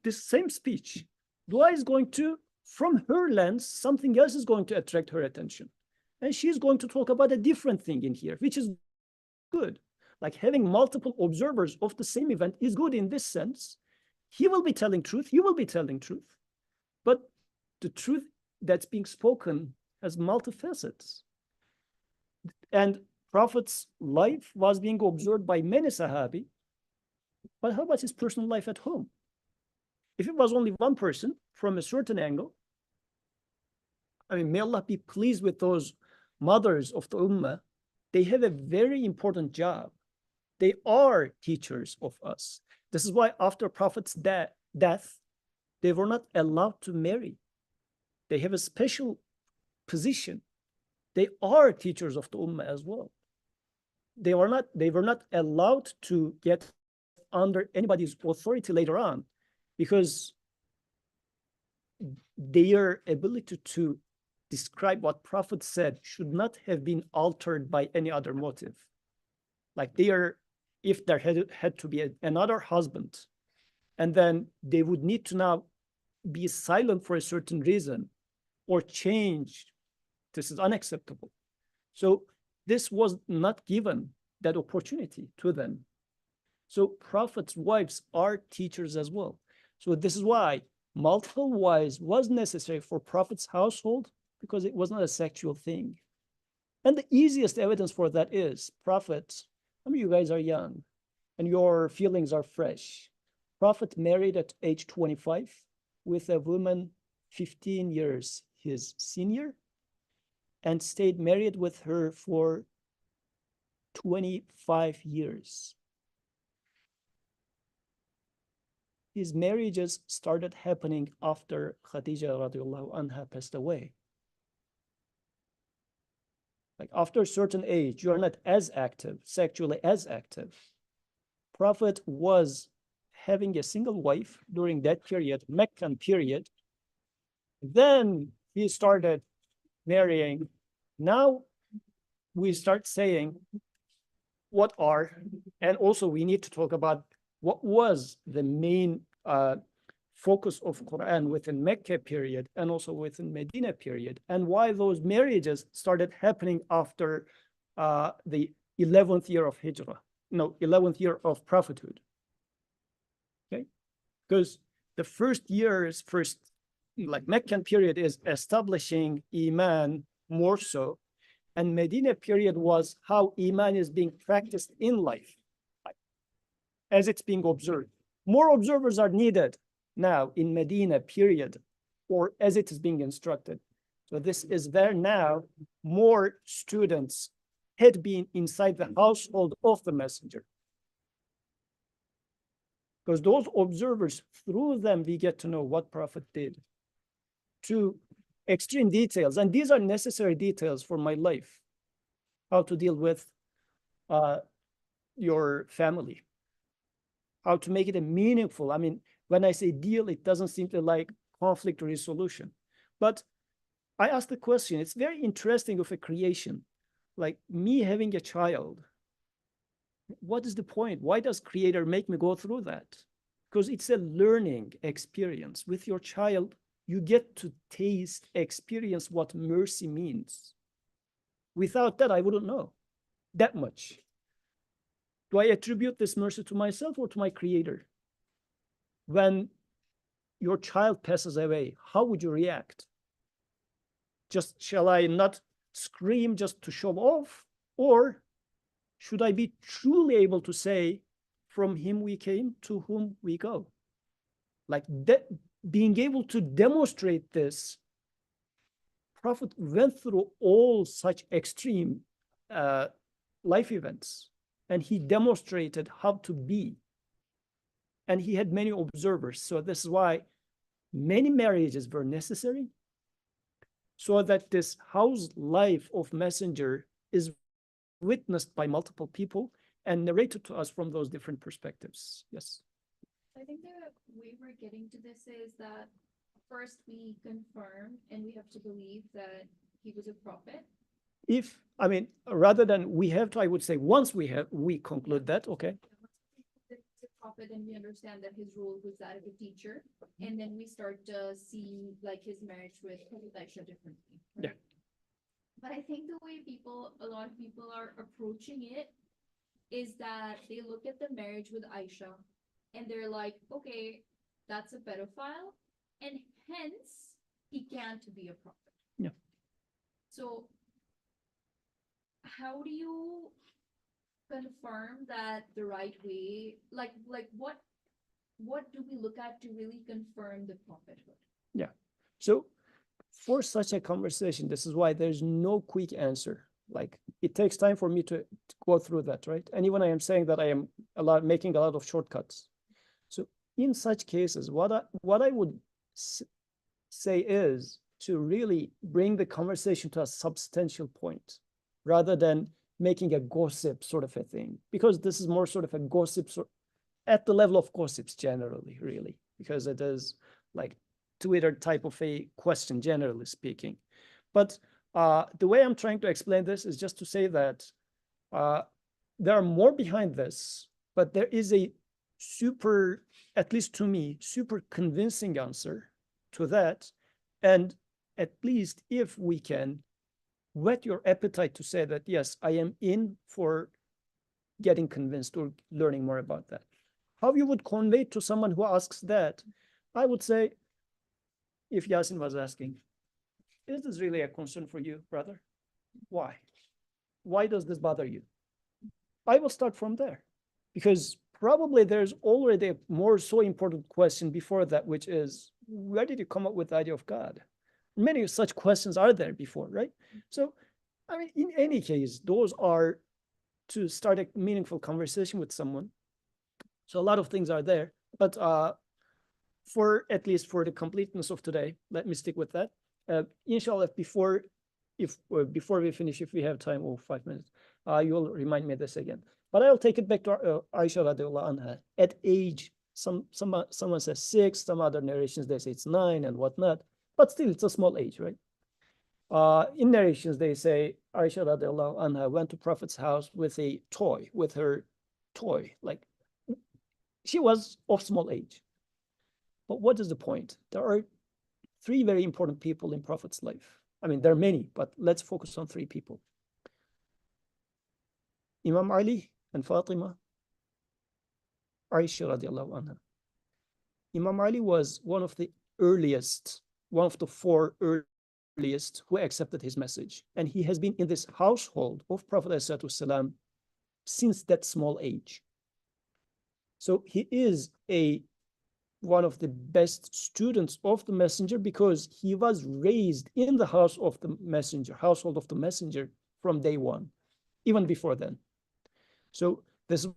This same speech. Dua is going to, from her lens, something else is going to attract her attention. And she's going to talk about a different thing in here, which is good. Like having multiple observers of the same event is good in this sense. He will be telling truth, you will be telling truth. But the truth that's being spoken has multifacets. And Prophet's life was being observed by many Sahabi. But how about his personal life at home? If it was only one person from a certain angle, I mean, may Allah be pleased with those mothers of the Ummah. They have a very important job. They are teachers of us. This is why after Prophet's death, they were not allowed to marry. They have a special position. They are teachers of the Ummah as well. They were not allowed to get under anybody's authority later on, because their ability to describe what Prophet said should not have been altered by any other motive. Like if there had to be another husband, and then they would need to now be silent for a certain reason or change, this is unacceptable. So this was not given that opportunity to them. So Prophet's wives are teachers as well. So this is why multiple wives was necessary for Prophet's household, because it was not a sexual thing. And the easiest evidence for that is Prophet, I mean, you guys are young and your feelings are fresh. Prophet married at age 25 with a woman 15 years his senior, and stayed married with her for 25 years. His marriages started happening after Khadija radiallahu anha passed away. Like after a certain age, you are not as active, sexually as active. Prophet was having a single wife during that period, Meccan period. Then he started marrying. Now we start saying what are, and also we need to talk about what was the main focus of Quran within Mecca period and also within Medina period, and why those marriages started happening after the 11th year of Hijrah, 11th year of prophethood. Okay, because the first like Meccan period is establishing Iman more so, and Medina period was how Iman is being practiced in life as it's being observed. More observers are needed now in Medina period, or as it is being instructed. So this is where now more students had been inside the household of the messenger. Because those observers, through them, we get to know what Prophet did, to extreme details. And these are necessary details for my life, how to deal with your family, how to make it a meaningful. I mean, when I say deal, it doesn't seem to like conflict resolution. But I asked the question, it's very interesting of a creation, like me having a child. What is the point? Why does Creator make me go through that? Because it's a learning experience. With your child, you get to taste, experience what mercy means. Without that, I wouldn't know that much. Do I attribute this mercy to myself or to my Creator? When your child passes away, how would you react? Just shall I not scream just to show off? Or should I be truly able to say, from him we came, to whom we go? Like that, being able to demonstrate this, Prophet went through all such extreme life events, and he demonstrated how to be. And he had many observers. So this is why many marriages were necessary. so that this house life of messenger is witnessed by multiple people and narrated to us from those different perspectives. Yes. I think the way we're getting to this is that first we confirm and we have to believe that he was a prophet. If, I mean, rather than we have to, I would say, once we conclude that, okay, He's a prophet and we understand that his role was that of a teacher. And then we start to see like his marriage with Aisha differently. Yeah. right? But I think the way a lot of people are approaching it is that they look at the marriage with Aisha and they're like, okay, that's a pedophile, and hence he can't be a prophet. Yeah. So how do you confirm that the right way, like what do we look at to really confirm the prophethood? so for such a conversation, this is why there's no quick answer. Like it takes time for me to go through that, right? And even I am saying that I am making a lot of shortcuts. So in such cases, what I would say is to really bring the conversation to a substantial point rather than making a gossip sort of a thing, because this is more sort of a gossip at the level of gossips generally, really, because it is like Twitter type of a question, generally speaking. But the way I'm trying to explain this is just to say that there are more behind this, but there is a super, at least to me, super convincing answer to that. And at least if we can whet your appetite to say that, yes, I am in for getting convinced or learning more about that. How you would convey to someone who asks that, I would say, if Yasin was asking, is this really a concern for you, brother? Why? Why does this bother you? I will start from there, because probably there's already a more so important question before that, which is, where did you come up with the idea of God? Many such questions are there before, right? So, I mean, in any case, those are to start a meaningful conversation with someone. So a lot of things are there, but for at least for the completeness of today, let me stick with that. Inshallah, before we finish, if we have time, 5 minutes, you'll remind me of this again. But I'll take it back to Aisha radiallahu anha. At age, someone says 6, some other narrations they say it's 9 and whatnot, but still it's a small age, right? In narrations they say Aisha radiallahu anha went to Prophet's house with a toy, with her toy, like she was of small age. But what is the point? There are 3 very important people in Prophet's life. I mean, there are many, but let's focus on 3 people. Imam Ali and Fatima, Aisha radiallahu anha. Imam Ali was one of the 4 earliest who accepted his message. And he has been in this household of Prophet ﷺ since that small age. So he is one of the best students of the messenger, because he was raised in the household of the messenger from day one, even before then. So this is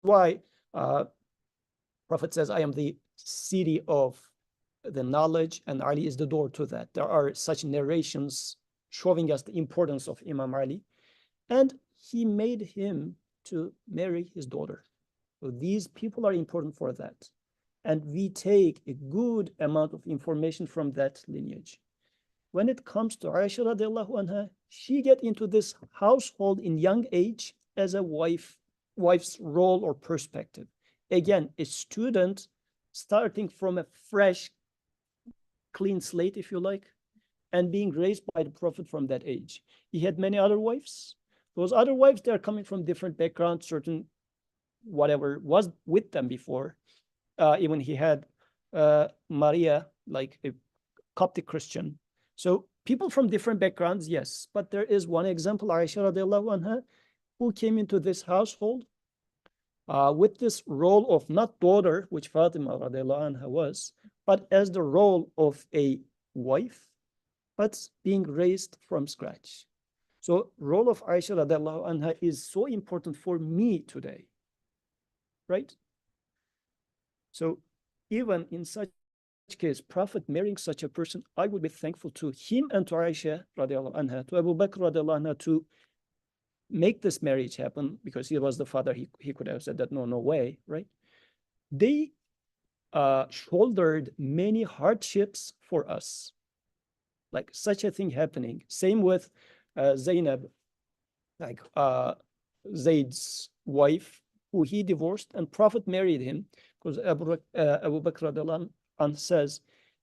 why Prophet says, I am the city of the knowledge, and Ali is the door to that. There are such narrations showing us the importance of Imam Ali, and he made him to marry his daughter. So these people are important for that. And we take a good amount of information from that lineage. When it comes to Aisha radiallahu anha, she get into this household in young age as a wife's role or perspective. Again, a student starting from a fresh, clean slate, if you like, and being raised by the Prophet from that age. He had many other wives. Those other wives, they're coming from different backgrounds, certain whatever was with them before. Even he had Maria, like a Coptic Christian. So people from different backgrounds, yes. But there is one example, Aisha radiallahu anha, who came into this household with this role of not daughter, which Fatima radiallahu anha was, but as the role of a wife, but being raised from scratch. So role of Aisha radiallahu anha is so important for me today, right? So even in such case, Prophet marrying such a person, I would be thankful to him and to Aisha radiallahu anha, to Abu Bakr radiallahu anha, to make this marriage happen, because he was the father. He could have said that, no way, right? They shouldered many hardships for us, like such a thing happening. Same with Zainab, like Zayd's wife, who he divorced, and Prophet married him, because Abu Bakr radiallahu anhu says,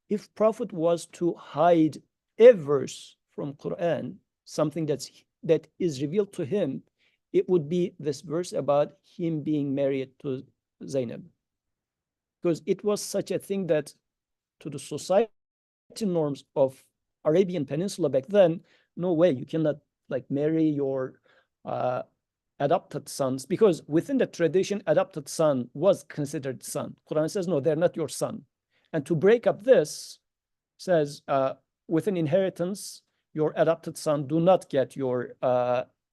if Prophet was to hide a verse from Quran, something that is revealed to him, it would be this verse about him being married to Zainab. Because it was such a thing that, to the society norms of Arabian Peninsula back then, no way, you cannot like marry your adopted sons, because within the tradition, adopted son was considered son. Quran says, no, they're not your son. And to break up this, says within inheritance, your adopted son do not get your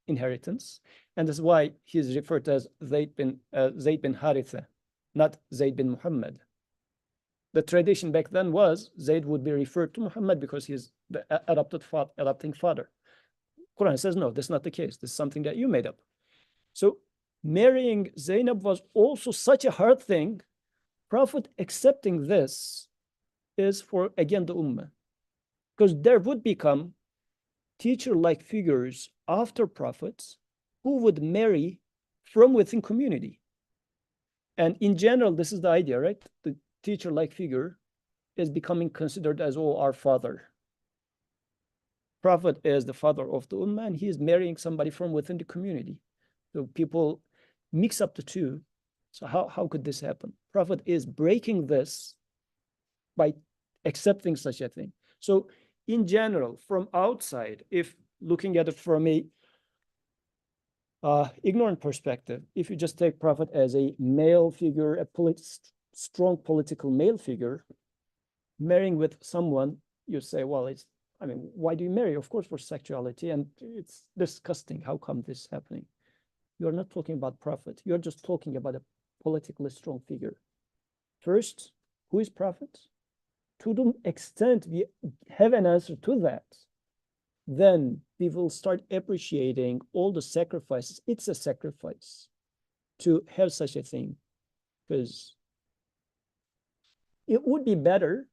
inheritance. And that's why he's referred to as Zayd bin Haritha, not Zayd bin Muhammad. The tradition back then was Zayd would be referred to Muhammad because he's the adopting father. Quran says, no, that's not the case. This is something that you made up. So marrying Zainab was also such a hard thing. Prophet accepting this is for, again, the ummah. Because there would become teacher-like figures after prophets who would marry from within community. And in general, this is the idea, right? The teacher-like figure is becoming considered as, oh, our father. Prophet is the father of the ummah, and he is marrying somebody from within the community. So people mix up the two. So how could this happen? Prophet is breaking this by accepting such a thing. So in general, from outside, if looking at it from a ignorant perspective, if you just take Prophet as a male figure, a strong political male figure, marrying with someone, you say, well, why do you marry? Of course, for sexuality, and it's disgusting. How come this is happening? You're not talking about Prophet. You're just talking about a politically strong figure. First, who is Prophet? To the extent we have an answer to that, then we will start appreciating all the sacrifices. It's a sacrifice to have such a thing, because it would be better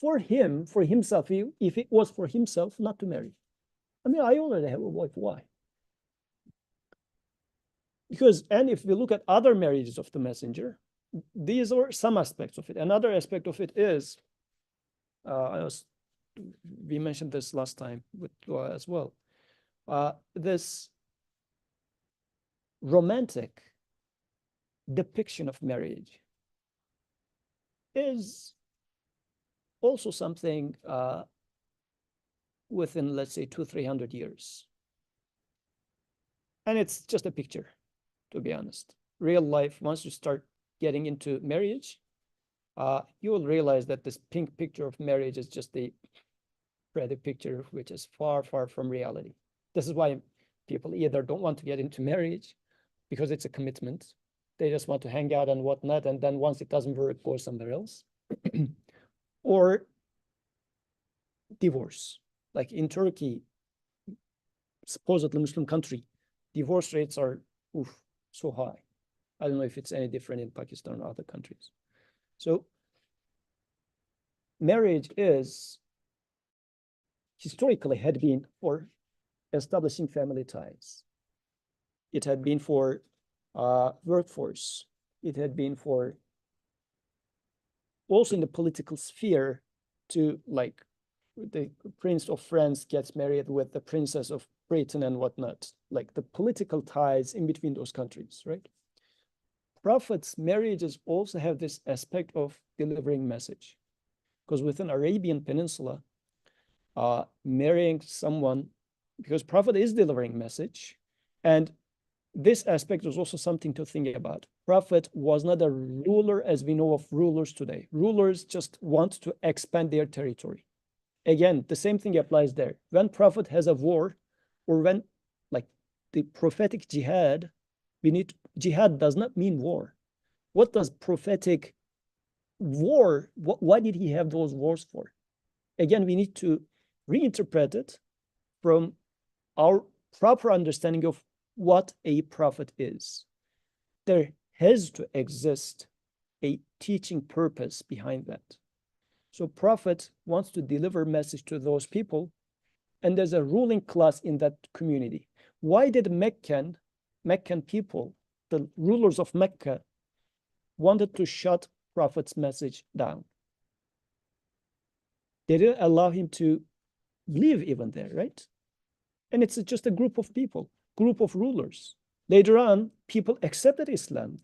for him, for himself, if it was for himself, not to marry. I already have a wife. Why? Because, and if we look at other marriages of the messenger, these are some aspects of it. Another aspect of it is, we mentioned this last time with Dua as well, this romantic depiction of marriage is also something within, let's say, 200-300 years. And it's just a picture, to be honest. Real life, once you start getting into marriage, you will realize that this pink picture of marriage is just a pretty picture, which is far, far from reality. This is why people either don't want to get into marriage because it's a commitment. They just want to hang out and whatnot, and then once it doesn't work, go somewhere else. Or divorce. Like in Turkey, supposedly Muslim country, divorce rates are so high. I don't know if it's any different in Pakistan or other countries. So marriage is historically had been for establishing family ties. It had been for workforce. It had been for also in the political sphere, to like the Prince of France gets married with the Princess of Britain and whatnot, like the political ties in between those countries, right? Prophets' marriages also have this aspect of delivering message, because within Arabian Peninsula, marrying someone, because Prophet is delivering message, and this aspect is also something to think about. Prophet was not a ruler as we know of rulers today. Rulers just want to expand their territory. Again, the same thing applies there. When Prophet has a war, or when like the prophetic jihad, jihad does not mean war. What does prophetic war, why did he have those wars for? Again, we need to reinterpret it from our proper understanding of what a prophet is. There has to exist a teaching purpose behind that. So prophet wants to deliver message to those people, and there's a ruling class in that community. Why did Meccan people, the rulers of Mecca, wanted to shut prophet's message down? They didn't allow him to live even there, right? And it's just a group of people, group of rulers. Later on, people accepted Islam.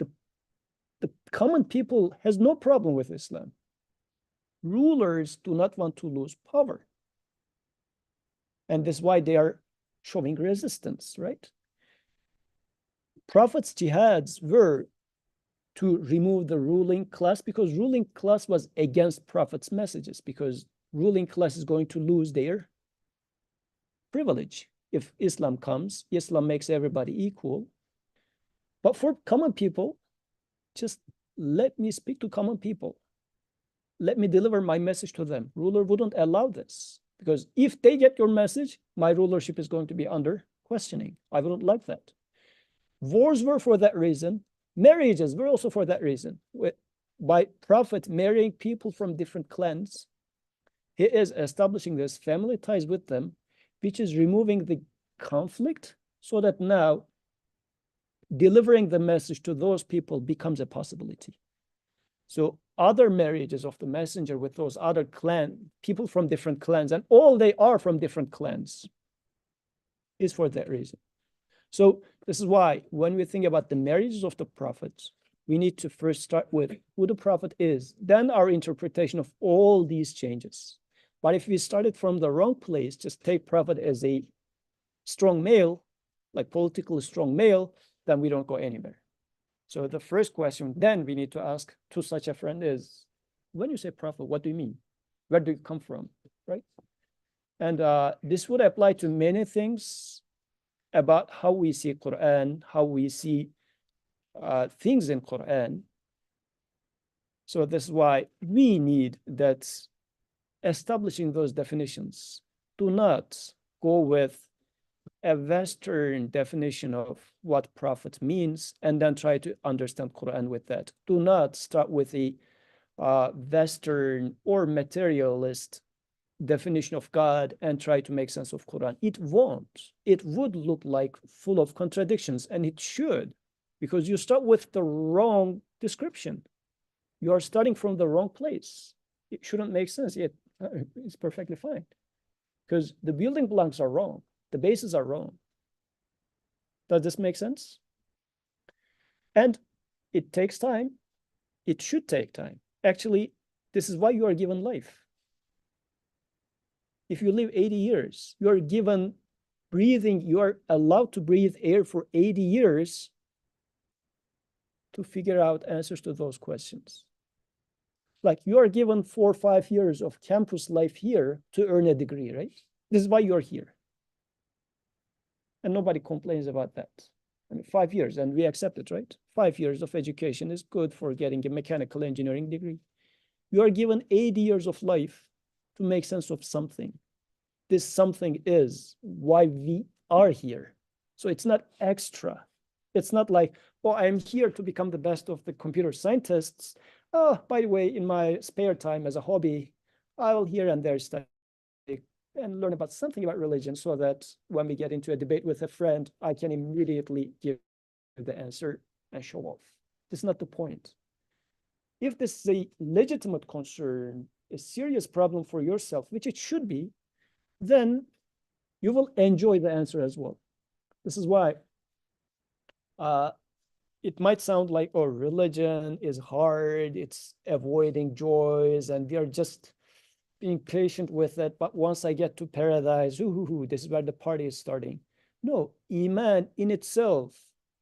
The common people has no problem with Islam. Rulers do not want to lose power. And that's why they are showing resistance, right? Prophets' jihads were to remove the ruling class, because ruling class was against prophets' messages, because ruling class is going to lose their privilege. If Islam comes, Islam makes everybody equal. But for common people, just let me speak to common people. Let me deliver my message to them. Ruler wouldn't allow this, because if they get your message, my rulership is going to be under questioning. I wouldn't like that. Wars were for that reason. Marriages were also for that reason. By prophet marrying people from different clans, he is establishing this family ties with them, which is removing the conflict, so that now delivering the message to those people becomes a possibility. So other marriages of the messenger with those other people from different clans, and all they are from different clans, is for that reason. So this is why when we think about the marriages of the prophets, we need to first start with who the prophet is, then our interpretation of all these changes. But if we started from the wrong place, just take prophet as a strong male, like politically strong male, then we don't go anywhere. So the first question then we need to ask to such a friend is, when you say prophet, what do you mean? Where do you come from, right? And this would apply to many things about how we see Quran, how we see things in Quran. So this is why we need that establishing those definitions. Do not go with a Western definition of what prophet means and then try to understand Quran with that. Do not start with a Western or materialist definition of God and try to make sense of Quran. It won't. It would look like full of contradictions, and it should, because you start with the wrong description. You are starting from the wrong place. It shouldn't make sense, yet it's perfectly fine, because the building blocks are wrong. The bases are wrong. Does this make sense? And it takes time. It should take time. Actually, this is why you are given life. If you live 80 years, you are given breathing, you are allowed to breathe air for 80 years to figure out answers to those questions. Like you are given 4 or 5 years of campus life here to earn a degree, right? This is why you're here. And nobody complains about that. I mean, 5 years, and we accept it, right? 5 years of education is good for getting a mechanical engineering degree. You are given 80 years of life to make sense of something. This something is why we are here. So it's not extra. It's not like, oh, I'm here to become the best of the computer scientists. Oh, by the way, in my spare time as a hobby, I will here and there study and learn about something about religion, so that when we get into a debate with a friend, I can immediately give the answer and show off. This is not the point. If this is a legitimate concern, a serious problem for yourself, which it should be, then you will enjoy the answer as well. This is why it might sound like, oh, religion is hard, it's avoiding joys, and we are just being patient with it. But once I get to paradise, this is where the party is starting. No, Iman in itself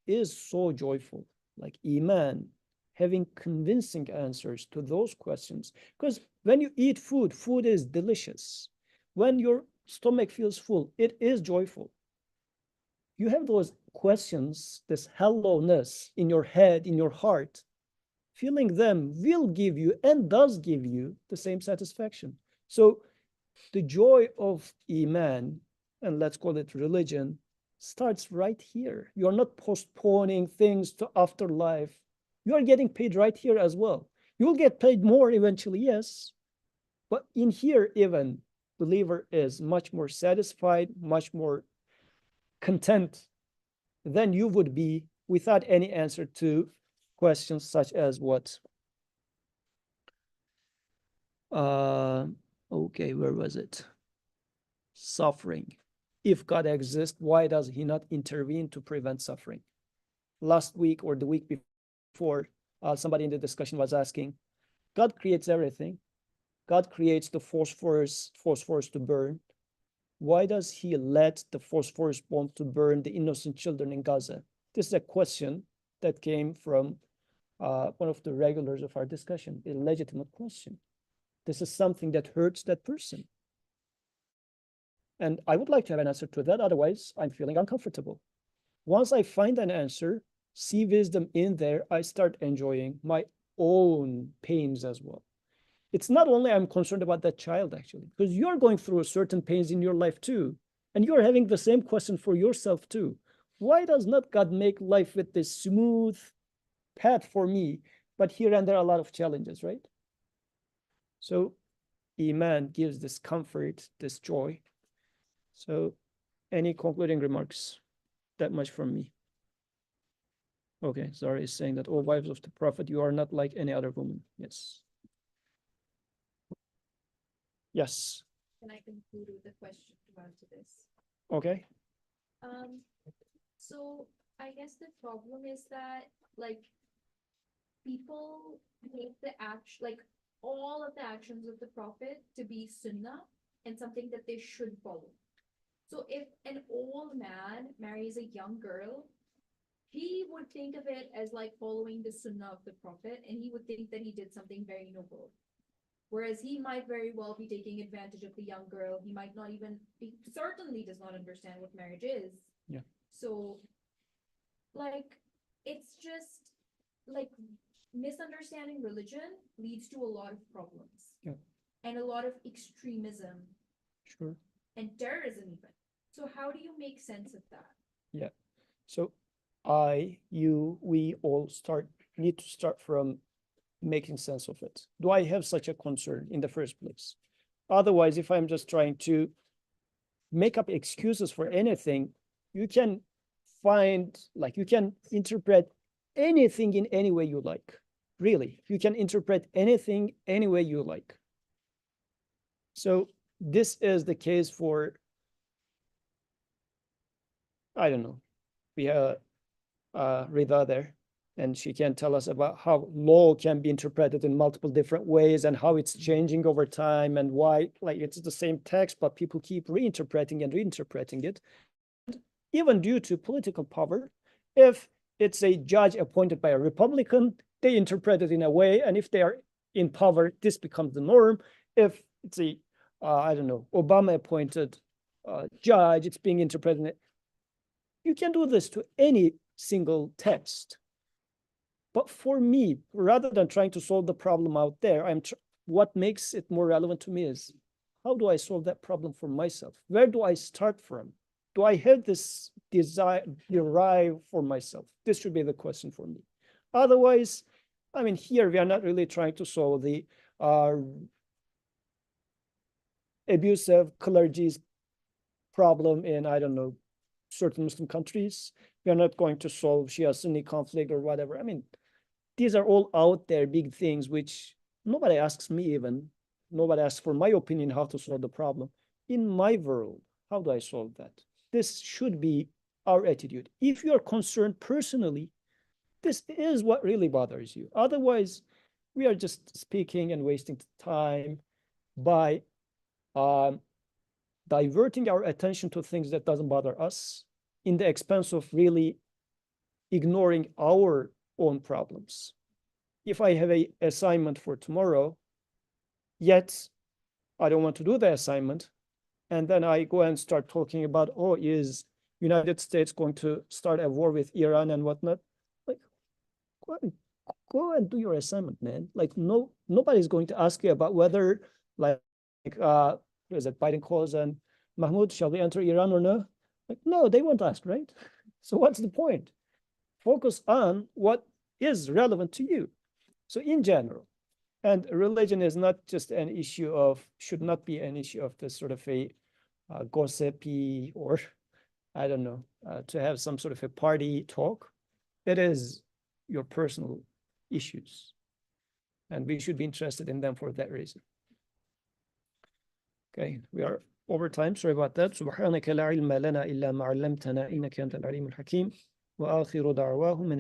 is so joyful. Like Iman, having convincing answers to those questions. Because when you eat food, food is delicious. When your stomach feels full, it is joyful. You have those questions, this hello-ness in your head, in your heart, feeling them will give you and does give you the same satisfaction. So the joy of Iman, and let's call it religion, starts right here. You're not postponing things to afterlife. You are getting paid right here as well. You will get paid more eventually, yes. But in here, even, believer is much more satisfied, much more content than you would be without any answer to questions such as what? Okay, where was it? Suffering. If God exists, why does he not intervene to prevent suffering? Last week or the week before, somebody in the discussion was asking, God creates everything. God creates the phosphorus to burn. Why does he let the phosphorus bomb to burn the innocent children in Gaza? This is a question that came from one of the regulars of our discussion, a legitimate question. This is something that hurts that person. And I would like to have an answer to that. Otherwise, I'm feeling uncomfortable. Once I find an answer, see wisdom in there, I start enjoying my own pains as well. It's not only I'm concerned about that child, actually, because you're going through certain pains in your life too. And you're having the same question for yourself too. Why does not God make life with this smooth path for me? But here and there are a lot of challenges, right? So Iman gives this comfort, this joy. So any concluding remarks? That much from me. Okay, Zara is saying that, all wives of the prophet, you are not like any other woman. Yes. Yes. Can I conclude with a question to answer this? Okay. So I guess the problem is that like people make the like all of the actions of the prophet to be sunnah and something that they should follow. So if an old man marries a young girl, he would think of it as like following the sunnah of the prophet, and he would think that he did something very noble. Whereas he might very well be taking advantage of the young girl. He might not even be, certainly does not understand what marriage is. Yeah. So, like, it's just like misunderstanding religion leads to a lot of problems. Yeah. And a lot of extremism. Sure. And terrorism even. So how do you make sense of that? Yeah. So we all need to start from making sense of it. Do I have such a concern in the first place? Otherwise, if I'm just trying to make up excuses for anything, you can you can interpret anything in any way you like. Really, you can interpret anything any way you like. So this is the case for, I don't know, we have Rida there, and she can tell us about how law can be interpreted in multiple different ways and how it's changing over time and why, like, it's the same text, but people keep reinterpreting and reinterpreting it. Even due to political power, if it's a judge appointed by a Republican, they interpret it in a way, and if they are in power, this becomes the norm. If it's a, I don't know, Obama appointed judge, it's being interpreted. You can do this to any single text. But for me, rather than trying to solve the problem out there, what makes it more relevant to me is, how do I solve that problem for myself? Where do I start from? Do I have this desire derived for myself? This should be the question for me. Otherwise, I mean, here we are not really trying to solve the abusive clergy's problem in, I don't know, certain Muslim countries. We are not going to solve Shia-Sunni conflict or whatever. I mean, these are all out there big things which nobody asks me even. Nobody asks for my opinion how to solve the problem. In my world, how do I solve that? This should be our attitude. If you are concerned personally, this is what really bothers you. Otherwise, we are just speaking and wasting time by diverting our attention to things that doesn't bother us in the expense of really ignoring our own problems. If I have an assignment for tomorrow, yet I don't want to do the assignment, and then I go and start talking about, oh, is United States going to start a war with Iran and whatnot? Like, go and do your assignment, man. Like nobody's going to ask you about whether is it Biden calls and Mahmoud, shall we enter Iran or no? Like, no, they won't ask, right? So what's the point? Focus on what is relevant to you. So in general, and religion is not just an issue of, should not be an issue of this sort of a gossipy or, I don't know, to have some sort of a party talk. It is your personal issues. And we should be interested in them for that reason. Okay, we are over time. Sorry about that. سبحانك لا علم لنا إلا ما علمتنا إنك أنت العليم الحكيم وآخر دعواهم